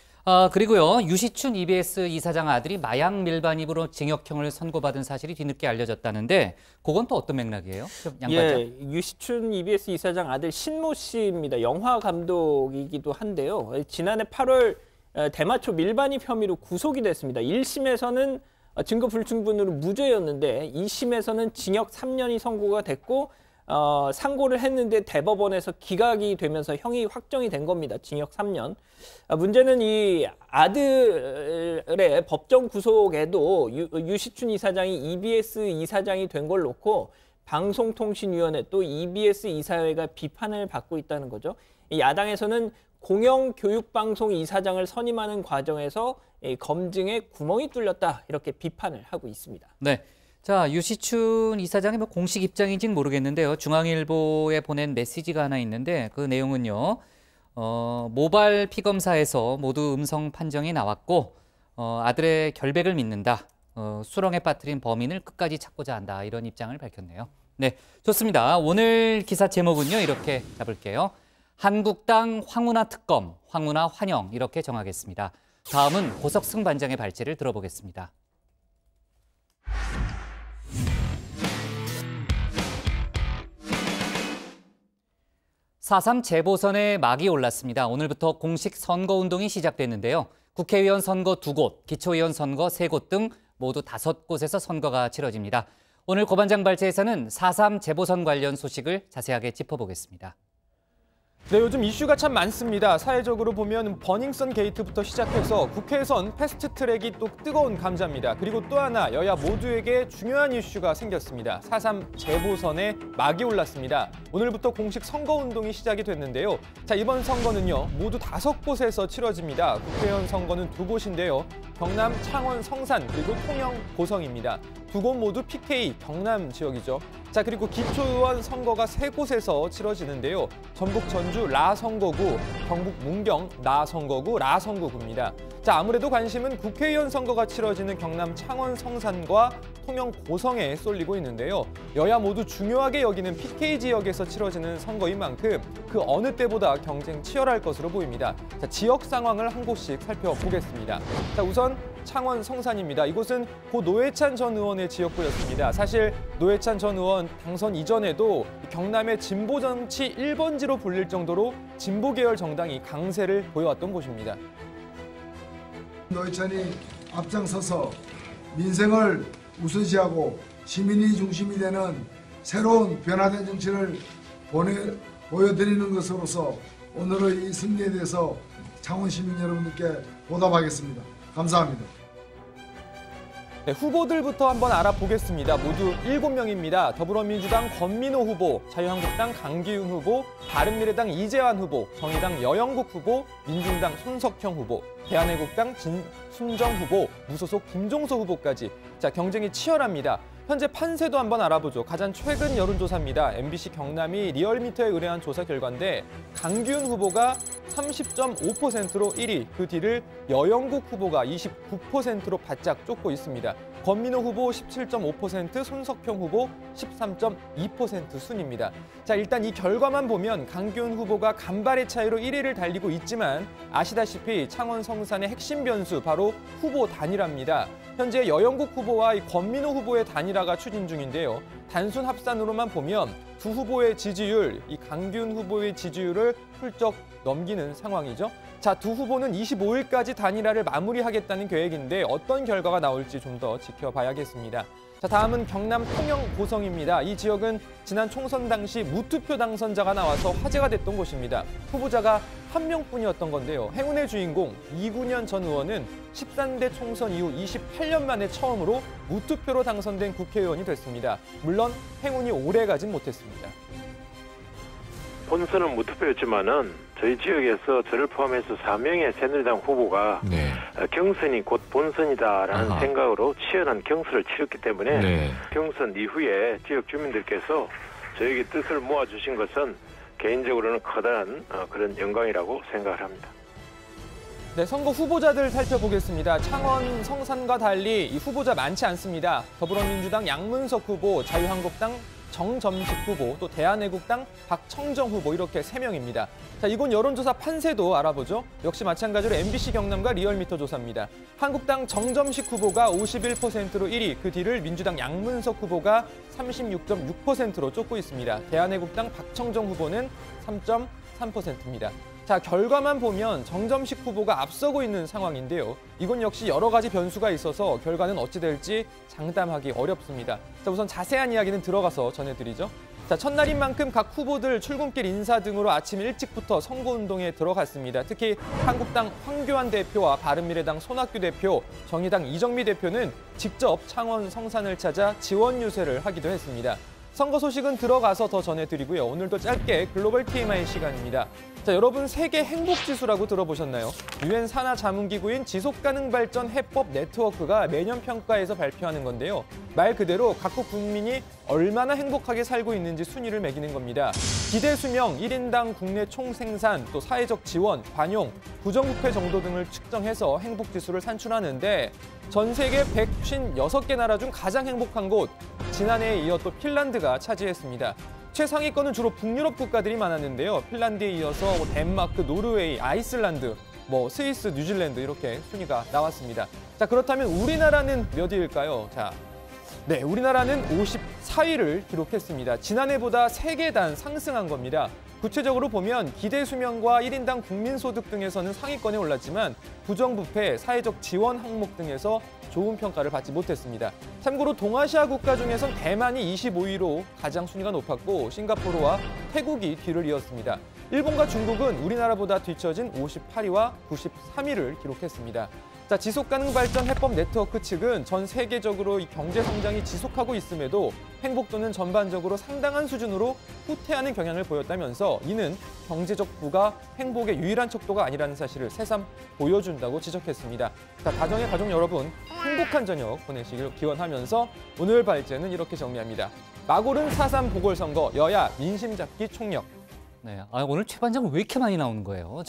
그리고요. 유시춘 EBS 이사장 아들이 마약 밀반입으로 징역형을 선고받은 사실이 뒤늦게 알려졌다는데 그건 또 어떤 맥락이에요? 예, 유시춘 EBS 이사장 아들 신모 씨입니다. 영화 감독이기도 한데요. 지난해 8월 대마초 밀반입 혐의로 구속이 됐습니다. 1심에서는 증거 불충분으로 무죄였는데 2심에서는 징역 3년이 선고가 됐고 상고를 했는데 대법원에서 기각이 되면서 형이 확정이 된 겁니다. 징역 3년. 문제는 이 아들의 법정 구속에도 유시춘 이사장이 EBS 이사장이 된 걸 놓고 방송통신위원회 또 EBS 이사회가 비판을 받고 있다는 거죠. 야당에서는 공영교육방송 이사장을 선임하는 과정에서 검증에 구멍이 뚫렸다 이렇게 비판을 하고 있습니다. 네. 자, 유시춘 이사장의 뭐 공식 입장인지는 모르겠는데요. 중앙일보에 보낸 메시지가 하나 있는데 그 내용은요. 모발 피검사에서 모두 음성 판정이 나왔고 아들의 결백을 믿는다. 수렁에 빠뜨린 범인을 끝까지 찾고자 한다. 이런 입장을 밝혔네요. 네, 좋습니다. 오늘 기사 제목은요. 이렇게 잡을게요. 한국당 황운하 특검, 황운하 환영 이렇게 정하겠습니다. 다음은 고석승 반장의 발제를 들어보겠습니다. 4.3 재보선의 막이 올랐습니다. 오늘부터 공식 선거운동이 시작됐는데요. 국회의원 선거 2곳, 기초의원 선거 3곳 등 모두 5곳에서 선거가 치러집니다. 오늘 고 반장 발제에서는 4.3 재보선 관련 소식을 자세하게 짚어보겠습니다. 네, 요즘 이슈가 참 많습니다. 사회적으로 보면 버닝썬 게이트부터 시작해서 국회에선 패스트트랙이 또 뜨거운 감자입니다. 그리고 또 하나 여야 모두에게 중요한 이슈가 생겼습니다. 4.3 재보선에 막이 올랐습니다. 오늘부터 공식 선거운동이 시작이 됐는데요. 자, 이번 선거는요. 모두 5곳에서 치러집니다. 국회의원 선거는 2곳인데요. 경남, 창원, 성산, 그리고 통영, 고성입니다. 2곳 모두 PK, 경남 지역이죠. 자, 그리고 기초의원 선거가 3곳에서 치러지는데요. 전북 전주 라 선거구, 경북 문경 나 선거구, 라 선거구입니다. 자, 아무래도 관심은 국회의원 선거가 치러지는 경남 창원 성산과 통영 고성에 쏠리고 있는데요. 여야 모두 중요하게 여기는 PK 지역에서 치러지는 선거인 만큼 그 어느 때보다 경쟁 치열할 것으로 보입니다. 자, 지역 상황을 한 곳씩 살펴보겠습니다. 자, 우선 창원 성산입니다. 이곳은 고 노회찬 전 의원의 지역구였습니다. 사실 노회찬 전 의원 당선 이전에도 경남의 진보정치 1번지로 불릴 정도로 진보계열 정당이 강세를 보여왔던 곳입니다. 노회찬이 앞장서서 민생을 우선시하고 시민이 중심이 되는 새로운 변화된 정치를 보여드리는 것으로서 오늘의 이 승리에 대해서 창원 시민 여러분들께 보답하겠습니다. 감사합니다. 네, 후보들부터 한번 알아보겠습니다. 모두 7명입니다. 더불어민주당 권민호 후보, 자유한국당 강기훈 후보, 바른미래당 이재환 후보, 정의당 여영국 후보, 민중당 손석형 후보, 대한애국당 진순정 후보, 무소속 김종서 후보까지. 자, 경쟁이 치열합니다. 현재 판세도 한번 알아보죠. 가장 최근 여론조사입니다. MBC 경남이 리얼미터에 의뢰한 조사 결과인데 강기훈 후보가 30.5%로 1위, 그 뒤를 여영국 후보가 29%로 바짝 쫓고 있습니다. 권민호 후보 17.5%, 손석형 후보 13.2% 순입니다. 자, 일단 이 결과만 보면 강기훈 후보가 간발의 차이로 1위를 달리고 있지만 아시다시피 창원 성산의 핵심 변수 바로 후보 단일화입니다. 현재 여영국 후보와 이 권민호 후보의 단일화가 추진 중인데요. 단순 합산으로만 보면 두 후보의 지지율, 이 강기훈 후보의 지지율을 훌쩍 넘기는 상황이죠. 자, 두 후보는 25일까지 단일화를 마무리하겠다는 계획인데 어떤 결과가 나올지 좀 더 지켜봐야겠습니다. 자, 다음은 경남 통영 고성입니다. 이 지역은 지난 총선 당시 무투표 당선자가 나와서 화제가 됐던 곳입니다. 후보자가 한 명뿐이었던 건데요. 행운의 주인공 이군현 전 의원은 13대 총선 이후 28년 만에 처음으로 무투표로 당선된 국회의원이 됐습니다. 물론 행운이 오래가진 못했습니다. 본선은 무투표였지만은 저희 지역에서 저를 포함해서 4명의 새누리당 후보가 경선이 곧 본선이다라는 생각으로 치열한 경선을 치렀기 때문에 경선 이후에 지역 주민들께서 저에게 뜻을 모아주신 것은 개인적으로는 커다란 그런 영광이라고 생각을 합니다. 네, 선거 후보자들 살펴보겠습니다. 창원, 성산과 달리 이 후보자 많지 않습니다. 더불어민주당 양문석 후보, 자유한국당 정점식 후보, 또 대한애국당 박청정 후보 이렇게 3명입니다. 자, 이곳 여론조사 판세도 알아보죠. 역시 마찬가지로 MBC 경남과 리얼미터 조사입니다. 한국당 정점식 후보가 51%로 1위, 그 뒤를 민주당 양문석 후보가 36.6%로 쫓고 있습니다. 대한애국당 박청정 후보는 3.3%입니다. 자, 결과만 보면 정점식 후보가 앞서고 있는 상황인데요. 이건 역시 여러 가지 변수가 있어서 결과는 어찌 될지 장담하기 어렵습니다. 자, 우선 자세한 이야기는 들어가서 전해드리죠. 자, 첫날인 만큼 각 후보들 출근길 인사 등으로 아침 일찍부터 선거운동에 들어갔습니다. 특히 한국당 황교안 대표와 바른미래당 손학규 대표, 정의당 이정미 대표는 직접 창원 성산을 찾아 지원 유세를 하기도 했습니다. 선거 소식은 들어가서 더 전해드리고요. 오늘도 짧게 글로벌 TMI 시간입니다. 자, 여러분 세계 행복지수라고 들어보셨나요? 유엔 산하 자문기구인 지속가능발전 해법 네트워크가 매년 평가해서 발표하는 건데요. 말 그대로 각국 국민이 얼마나 행복하게 살고 있는지 순위를 매기는 겁니다. 기대 수명, 1인당 국내 총생산, 또 사회적 지원, 관용, 부정부패 정도 등을 측정해서 행복지수를 산출하는데 전 세계 156개 나라 중 가장 행복한 곳, 지난해에 이어 또 핀란드가 차지했습니다. 최상위권은 주로 북유럽 국가들이 많았는데요. 핀란드에 이어서 덴마크, 노르웨이, 아이슬란드, 스위스, 뉴질랜드 이렇게 순위가 나왔습니다. 자, 그렇다면 우리나라는 몇 위일까요? 자, 네, 우리나라는 54위를 기록했습니다. 지난해보다 3계단 상승한 겁니다. 구체적으로 보면 기대 수명과 1인당 국민소득 등에서는 상위권에 올랐지만 부정부패, 사회적 지원 항목 등에서 좋은 평가를 받지 못했습니다. 참고로 동아시아 국가 중에선 대만이 25위로 가장 순위가 높았고 싱가포르와 태국이 뒤를 이었습니다. 일본과 중국은 우리나라보다 뒤처진 58위와 93위를 기록했습니다. 자, 지속가능발전 해법 네트워크 측은 전 세계적으로 이 경제 성장이 지속하고 있음에도 행복도는 전반적으로 상당한 수준으로 후퇴하는 경향을 보였다면서 이는 경제적 부가 행복의 유일한 척도가 아니라는 사실을 새삼 보여준다고 지적했습니다. 자, 다정의 가족 여러분, 행복한 저녁 보내시길 기원하면서 오늘 발제는 이렇게 정리합니다. 막오른 4.3 보궐선거, 여야 민심 잡기 총력. 네, 오늘 최반장 왜 이렇게 많이 나오는 거예요?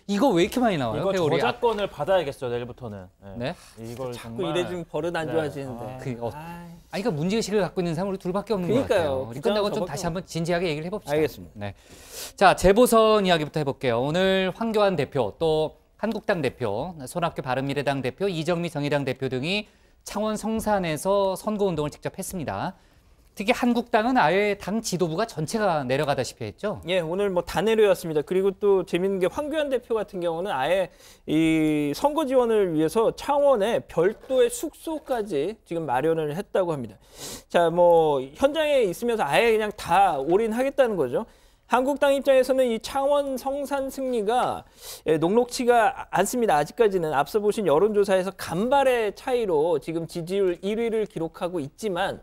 이거 왜 이렇게 많이 나와요? 이거 저작권을 받아야겠죠, 내일부터는. 네? 이걸 자꾸 이래주면 버릇 안 좋아지는데. 그러니까 문제의식을 갖고 있는 사람은 우리 둘밖에 없는 것 같아요. 우리 끝나고 좀 다시 한번 진지하게 얘기를 해봅시다. 알겠습니다. 네. 자, 재보선 이야기부터 해볼게요. 오늘 황교안 대표, 또 한국당 대표, 손학규 바른미래당 대표, 이정미 정의당 대표 등이 창원 성산에서 선거운동을 직접 했습니다. 특히 한국당은 아예 당 지도부가 전체가 내려가다시피 했죠? 예, 오늘 다 내려왔습니다. 그리고 또 재밌는 게 황교안 대표 같은 경우는 아예 이 선거 지원을 위해서 창원에 별도의 숙소까지 지금 마련을 했다고 합니다. 자, 현장에 있으면서 아예 그냥 다 올인하겠다는 거죠. 한국당 입장에서는 이 창원 성산 승리가 녹록치가 않습니다. 아직까지는 앞서 보신 여론조사에서 간발의 차이로 지금 지지율 1위를 기록하고 있지만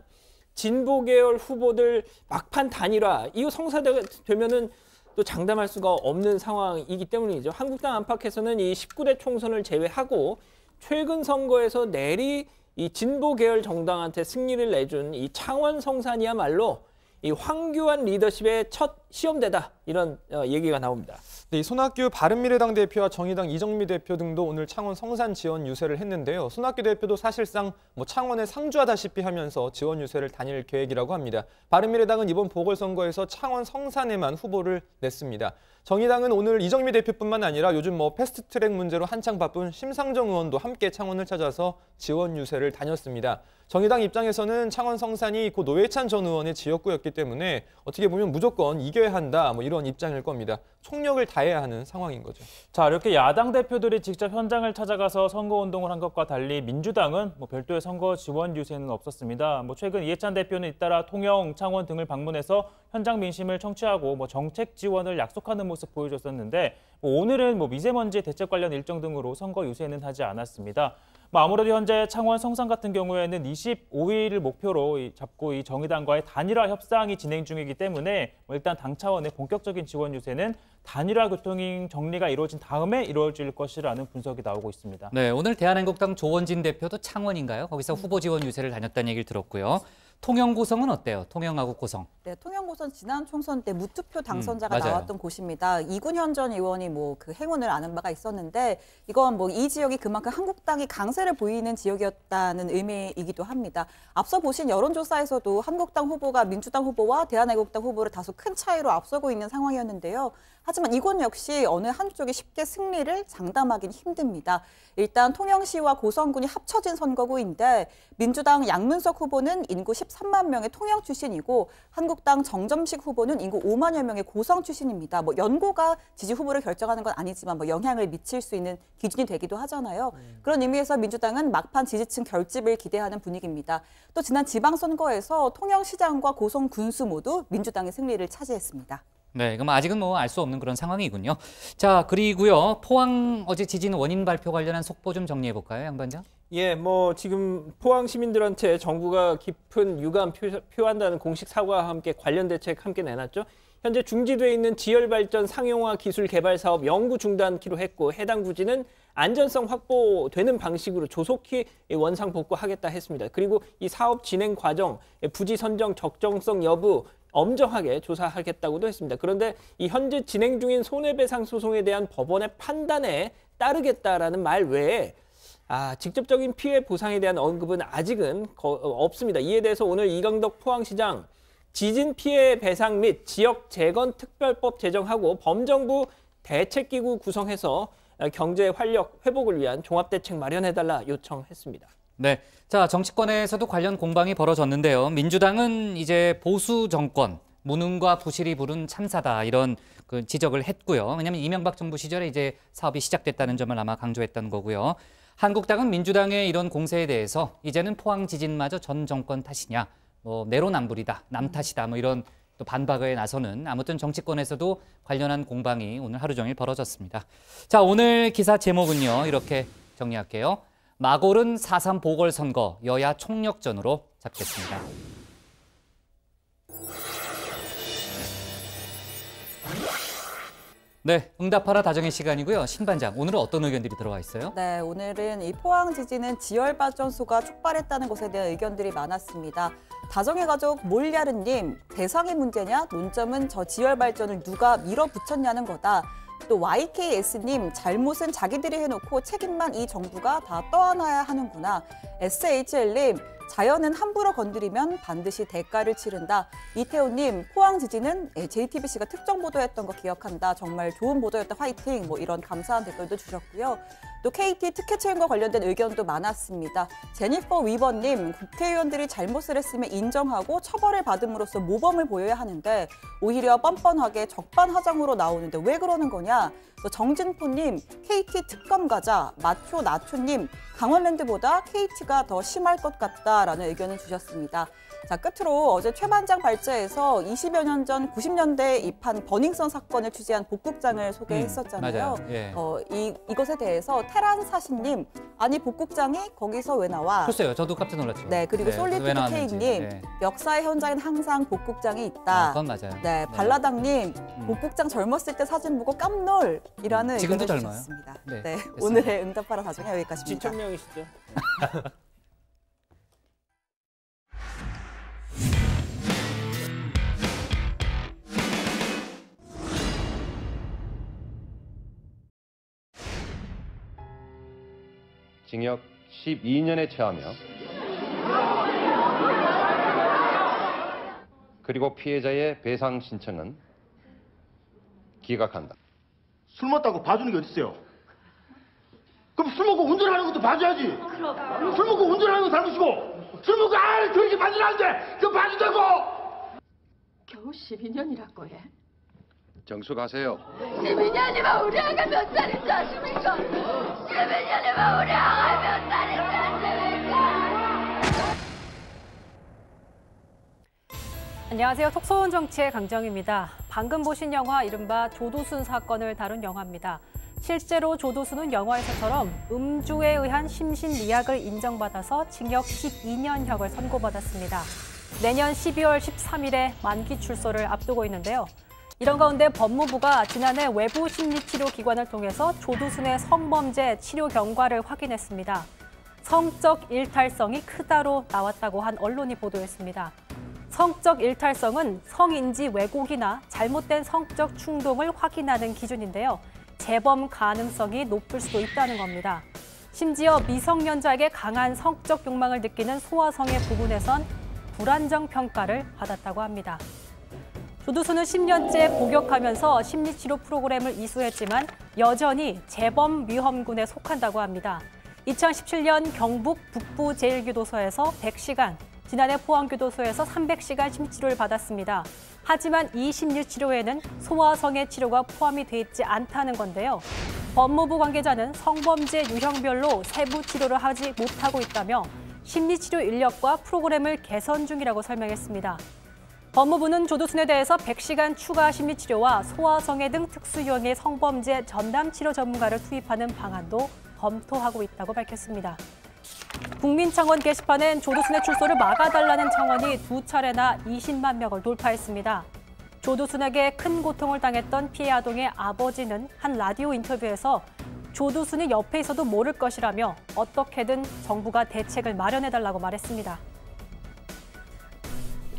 진보 계열 후보들 막판 단일화, 이거 성사되면은 또 장담할 수가 없는 상황이기 때문이죠. 한국당 안팎에서는 이 19대 총선을 제외하고 최근 선거에서 내리 이 진보 계열 정당한테 승리를 내준 이 창원 성산이야말로 이 황교안 리더십의 첫 시험대다 이런 얘기가 나옵니다. 네, 이 손학규 바른미래당 대표와 정의당 이정미 대표 등도 오늘 창원 성산 지원 유세를 했는데요. 손학규 대표도 사실상 창원에 상주하다시피 하면서 지원 유세를 다닐 계획이라고 합니다. 바른미래당은 이번 보궐선거에서 창원 성산에만 후보를 냈습니다. 정의당은 오늘 이정미 대표뿐만 아니라 요즘 패스트트랙 문제로 한창 바쁜 심상정 의원도 함께 창원을 찾아서 지원 유세를 다녔습니다. 정의당 입장에서는 창원 성산이 고 노회찬 전 의원의 지역구였기 때문에 어떻게 보면 무조건 이겨야 한다 이런 입장일 겁니다. 총력을 다해야 하는 상황인 거죠. 자, 이렇게 야당 대표들이 직접 현장을 찾아가서 선거운동을 한 것과 달리 민주당은 별도의 선거 지원 유세는 없었습니다. 최근 이해찬 대표는 잇따라 통영, 창원 등을 방문해서 현장 민심을 청취하고 정책 지원을 약속하는 모습 보여줬었는데 오늘은 미세먼지 대책 관련 일정 등으로 선거 유세는 하지 않았습니다. 아무래도 현재 창원 성산 같은 경우에는 25일을 목표로 잡고 이 정의당과의 단일화 협상이 진행 중이기 때문에 일단 당 차원의 본격적인 지원 유세는 단일화 교통 정리가 이루어진 다음에 이루어질 것이라는 분석이 나오고 있습니다. 네, 오늘 대한민국당 조원진 대표도 창원인가요? 거기서 후보 지원 유세를 다녔다는 얘기를 들었고요. 통영 고성은 어때요? 통영하고 고성. 네, 통영 고성 지난 총선 때 무투표 당선자가 맞아요. 나왔던 곳입니다. 이군현 전 의원이 그 행운을 아는 바가 있었는데 이건 이 지역이 그만큼 한국당이 강세를 보이는 지역이었다는 의미이기도 합니다. 앞서 보신 여론조사에서도 한국당 후보가 민주당 후보와 대한애국당 후보를 다소 큰 차이로 앞서고 있는 상황이었는데요. 하지만 이곳 역시 어느 한쪽이 쉽게 승리를 장담하기는 힘듭니다. 일단 통영시와 고성군이 합쳐진 선거구인데 민주당 양문석 후보는 인구 13만 명의 통영 출신이고 한국당 정점식 후보는 인구 5만여 명의 고성 출신입니다. 연고가 지지 후보를 결정하는 건 아니지만 영향을 미칠 수 있는 기준이 되기도 하잖아요. 그런 의미에서 민주당은 막판 지지층 결집을 기대하는 분위기입니다. 또 지난 지방선거에서 통영시장과 고성 군수 모두 민주당의 승리를 차지했습니다. 네, 그럼 아직은 알 수 없는 그런 상황이군요. 자, 그리고요. 포항 어제 지진 원인 발표 관련한 속보 좀 정리해 볼까요, 양 반장? 예, 지금 포항 시민들한테 정부가 깊은 유감 표한다는 공식 사과와 함께 관련 대책 함께 내놨죠. 현재 중지돼 있는 지열발전 상용화 기술 개발 사업 영구 중단키로 했고 해당 부지는 안전성 확보되는 방식으로 조속히 원상 복구하겠다 했습니다. 그리고 이 사업 진행 과정, 부지 선정 적정성 여부 엄정하게 조사하겠다고도 했습니다. 그런데 이 현재 진행 중인 손해배상 소송에 대한 법원의 판단에 따르겠다라는 말 외에 직접적인 피해 보상에 대한 언급은 아직은 없습니다. 이에 대해서 오늘 이강덕 포항시장 지진 피해 배상 및 지역 재건 특별법 제정하고 범정부 대책기구 구성해서 경제 활력 회복을 위한 종합대책 마련해달라 요청했습니다. 네, 자 정치권에서도 관련 공방이 벌어졌는데요. 민주당은 이제 보수 정권, 무능과 부실이 부른 참사다 이런 지적을 했고요. 왜냐하면 이명박 정부 시절에 이제 사업이 시작됐다는 점을 아마 강조했던 거고요. 한국당은 민주당의 이런 공세에 대해서 이제는 포항 지진마저 전 정권 탓이냐, 내로남불이다, 남 탓이다, 이런 또 반박에 나서는 아무튼 정치권에서도 관련한 공방이 오늘 하루 종일 벌어졌습니다. 자, 오늘 기사 제목은요 이렇게 정리할게요. 마골은 4.3 보궐선거 여야 총력전으로 잡겠습니다. 네, 응답하라 다정의 시간이고요. 신반장, 오늘은 어떤 의견들이 들어와 있어요? 네, 오늘은 이 포항 지진은 지열발전소가 촉발했다는 것에 대한 의견들이 많았습니다. 다정의 가족 몰야르님, 대상이 문제냐? 논점은 저 지열발전을 누가 밀어붙였냐는 거다. 또 YKS님, 잘못은 자기들이 해놓고 책임만 이 정부가 다 떠안아야 하는구나. SHL님, 자연은 함부로 건드리면 반드시 대가를 치른다. 이태호님, 포항 지진은 JTBC가 특정 보도했던 거 기억한다. 정말 좋은 보도였다. 화이팅. 이런 감사한 댓글도 주셨고요. 또 KT 특혜 채용과 관련된 의견도 많았습니다. 제니퍼 위버님, 국회의원들이 잘못을 했으면 인정하고 처벌을 받음으로써 모범을 보여야 하는데 오히려 뻔뻔하게 적반하장으로 나오는데 왜 그러는 거냐? 또 정진포님, KT 특검 가자. 마초 나초님, 강원랜드보다 KT가 더 심할 것 같다라는 의견을 주셨습니다. 자, 끝으로 어제 최 반장 발제에서 20여 년 전 90년대에 입한 버닝썬 사건을 취재한 복국장을 소개했었잖아요. 예. 이것에 대해서 테란사신님, 아니 복국장이 거기서 왜 나와? 글쎄요, 저도 깜짝 놀랐죠. 네, 그리고 솔리티드 케이크님, 역사의 현장엔 항상 복국장이 있다. 그건 맞아요. 네, 발라당님, 복국장 젊었을 때 사진 보고 깜놀이라는 지금도 의견을 젊어요. 주셨습니다. 네, 네, 오늘의 응답하라 다정의 여기까지입니다. 지천명이시죠? 징역 12년에 처하며 그리고 피해자의 배상 신청은 기각한다. 술 먹다고 봐주는 게 어딨어요? 그럼 술 먹고 운전하는 것도 봐줘야지. 그럼. 술 먹고 운전하는 거 잘못이고 술 먹고 그렇게 봐주라는데 그거 봐준다고. 겨우 12년이라고 해. 정숙하세요. 12년이면 우리 아가 몇 살인지 아십니까? 12년이면 우리 아가 몇 살인지 아십니까? 안녕하세요. 톡소원 정치의 강정입니다. 방금 보신 영화 이른바 조두순 사건을 다룬 영화입니다. 실제로 조두순은 영화에서처럼 음주에 의한 심신미약을 인정받아서 징역 12년형을 선고받았습니다. 내년 12월 13일에 만기 출소를 앞두고 있는데요. 이런 가운데 법무부가 지난해 외부 심리치료기관을 통해서 조두순의 성범죄 치료 경과를 확인했습니다. 성적 일탈성이 크다로 나왔다고 한 언론이 보도했습니다. 성적 일탈성은 성인지 왜곡이나 잘못된 성적 충동을 확인하는 기준인데요. 재범 가능성이 높을 수도 있다는 겁니다. 심지어 미성년자에게 강한 성적 욕망을 느끼는 소아성애 부분에선 불안정 평가를 받았다고 합니다. 조두순은 10년째 복역하면서 심리치료 프로그램을 이수했지만 여전히 재범 위험군에 속한다고 합니다. 2017년 경북 북부제일교도소에서 100시간, 지난해 포항교도소에서 300시간 심치료를 받았습니다. 하지만 이 심리치료에는 소아성애 치료가 포함이 돼 있지 않다는 건데요. 법무부 관계자는 성범죄 유형별로 세부 치료를 하지 못하고 있다며 심리치료 인력과 프로그램을 개선 중이라고 설명했습니다. 법무부는 조두순에 대해서 100시간 추가 심리치료와 소아성애 등 특수유형의 성범죄 전담치료 전문가를 투입하는 방안도 검토하고 있다고 밝혔습니다. 국민청원 게시판엔 조두순의 출소를 막아달라는 청원이 2차례나 20만 명을 돌파했습니다. 조두순에게 큰 고통을 당했던 피해 아동의 아버지는 한 라디오 인터뷰에서 조두순이 옆에 있어도 모를 것이라며 어떻게든 정부가 대책을 마련해달라고 말했습니다.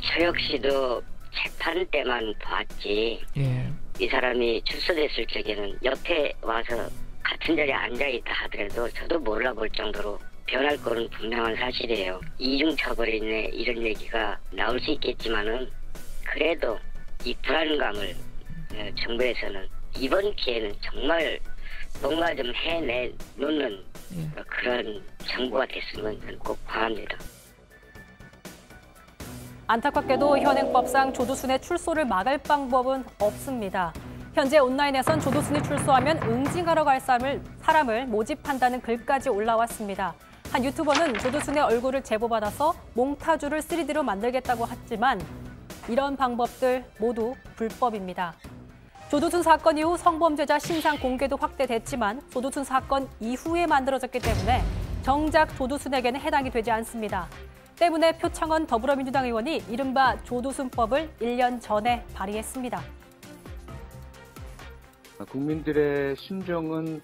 저 역시도 재판 때만 봤지. 이 사람이 출소됐을 적에는 옆에 와서 같은 자리에 앉아있다 하더라도 저도 몰라볼 정도로 변할 거는 분명한 사실이에요. 이중처벌이네 이런 얘기가 나올 수 있겠지만은 그래도 이 불안감을 정부에서는 이번 기회는 정말 뭔가 좀 해내놓는 그런 정부가 됐으면 꼭 바랍니다. 안타깝게도 현행법상 조두순의 출소를 막을 방법은 없습니다. 현재 온라인에선 조두순이 출소하면 응징하러 갈 사람을 모집한다는 글까지 올라왔습니다. 한 유튜버는 조두순의 얼굴을 제보받아서 몽타주를 3D로 만들겠다고 했지만 이런 방법들 모두 불법입니다. 조두순 사건 이후 성범죄자 신상 공개도 확대됐지만 조두순 사건 이후에 만들어졌기 때문에 정작 조두순에게는 해당이 되지 않습니다. 때문에 표창원 더불어민주당 의원이 이른바 조두순법을 1년 전에 발의했습니다. 국민들의 심정은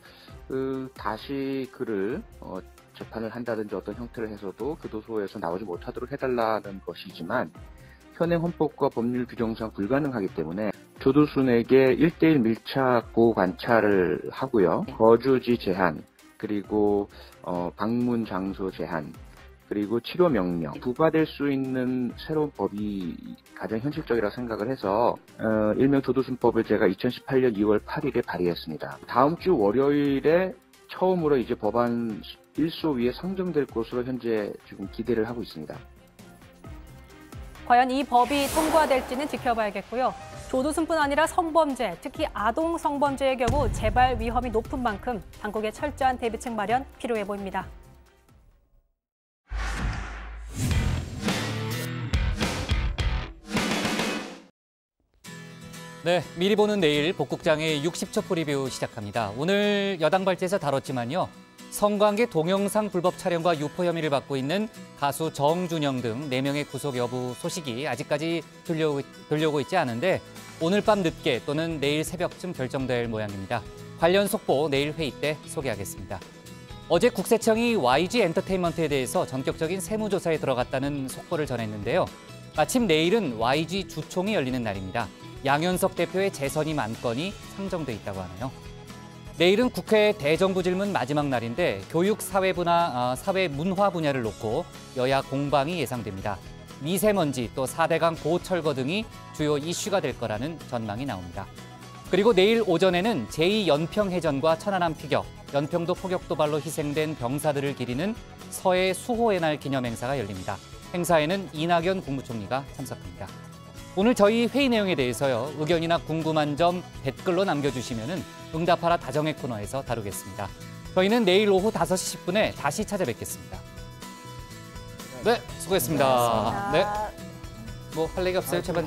다시 그를 재판을 한다든지 어떤 형태를 해서도 교도소에서 나오지 못하도록 해달라는 것이지만 현행 헌법과 법률 규정상 불가능하기 때문에 조두순에게 1:1 밀착 보호 관찰을 하고요. 거주지 제한, 그리고 방문 장소 제한, 그리고 치료 명령, 부과될 수 있는 새로운 법이 가장 현실적이라고 생각을 해서 일명 조두순법을 제가 2018년 2월 8일에 발의했습니다. 다음 주 월요일에 처음으로 이제 법안 1소위에 상정될 것으로 현재 지금 기대를 하고 있습니다. 과연 이 법이 통과될지는 지켜봐야겠고요. 조두순뿐 아니라 성범죄, 특히 아동 성범죄의 경우 재발 위험이 높은 만큼 당국의 철저한 대비책 마련 필요해 보입니다. 네, 미리 보는 내일 복국장의 60초 프리뷰 시작합니다. 오늘 여당 발제에서 다뤘지만요. 성관계 동영상 불법 촬영과 유포 혐의를 받고 있는 가수 정준영 등 4명의 구속 여부 소식이 아직까지 들려오고 있지 않은데 오늘 밤 늦게 또는 내일 새벽쯤 결정될 모양입니다. 관련 속보 내일 회의 때 소개하겠습니다. 어제 국세청이 YG 엔터테인먼트에 대해서 전격적인 세무조사에 들어갔다는 속보를 전했는데요. 마침 내일은 YG 주총이 열리는 날입니다. 양현석 대표의 재선임 안건이 상정돼 있다고 하네요. 내일은 국회 대정부 질문 마지막 날인데 교육, 사회문화 분야를 놓고 여야 공방이 예상됩니다. 미세먼지, 또 4대강 보철거 등이 주요 이슈가 될 거라는 전망이 나옵니다. 그리고 내일 오전에는 제2연평해전과 천안함 피격, 연평도 포격 도발로 희생된 병사들을 기리는 서해 수호의 날 기념행사가 열립니다. 행사에는 이낙연 국무총리가 참석합니다. 오늘 저희 회의 내용에 대해서요, 의견이나 궁금한 점 댓글로 남겨주시면 응답하라 다정의 코너에서 다루겠습니다. 저희는 내일 오후 5시 10분에 다시 찾아뵙겠습니다. 네, 수고했습니다. 네, 뭐 할 얘기 없어요, 최반?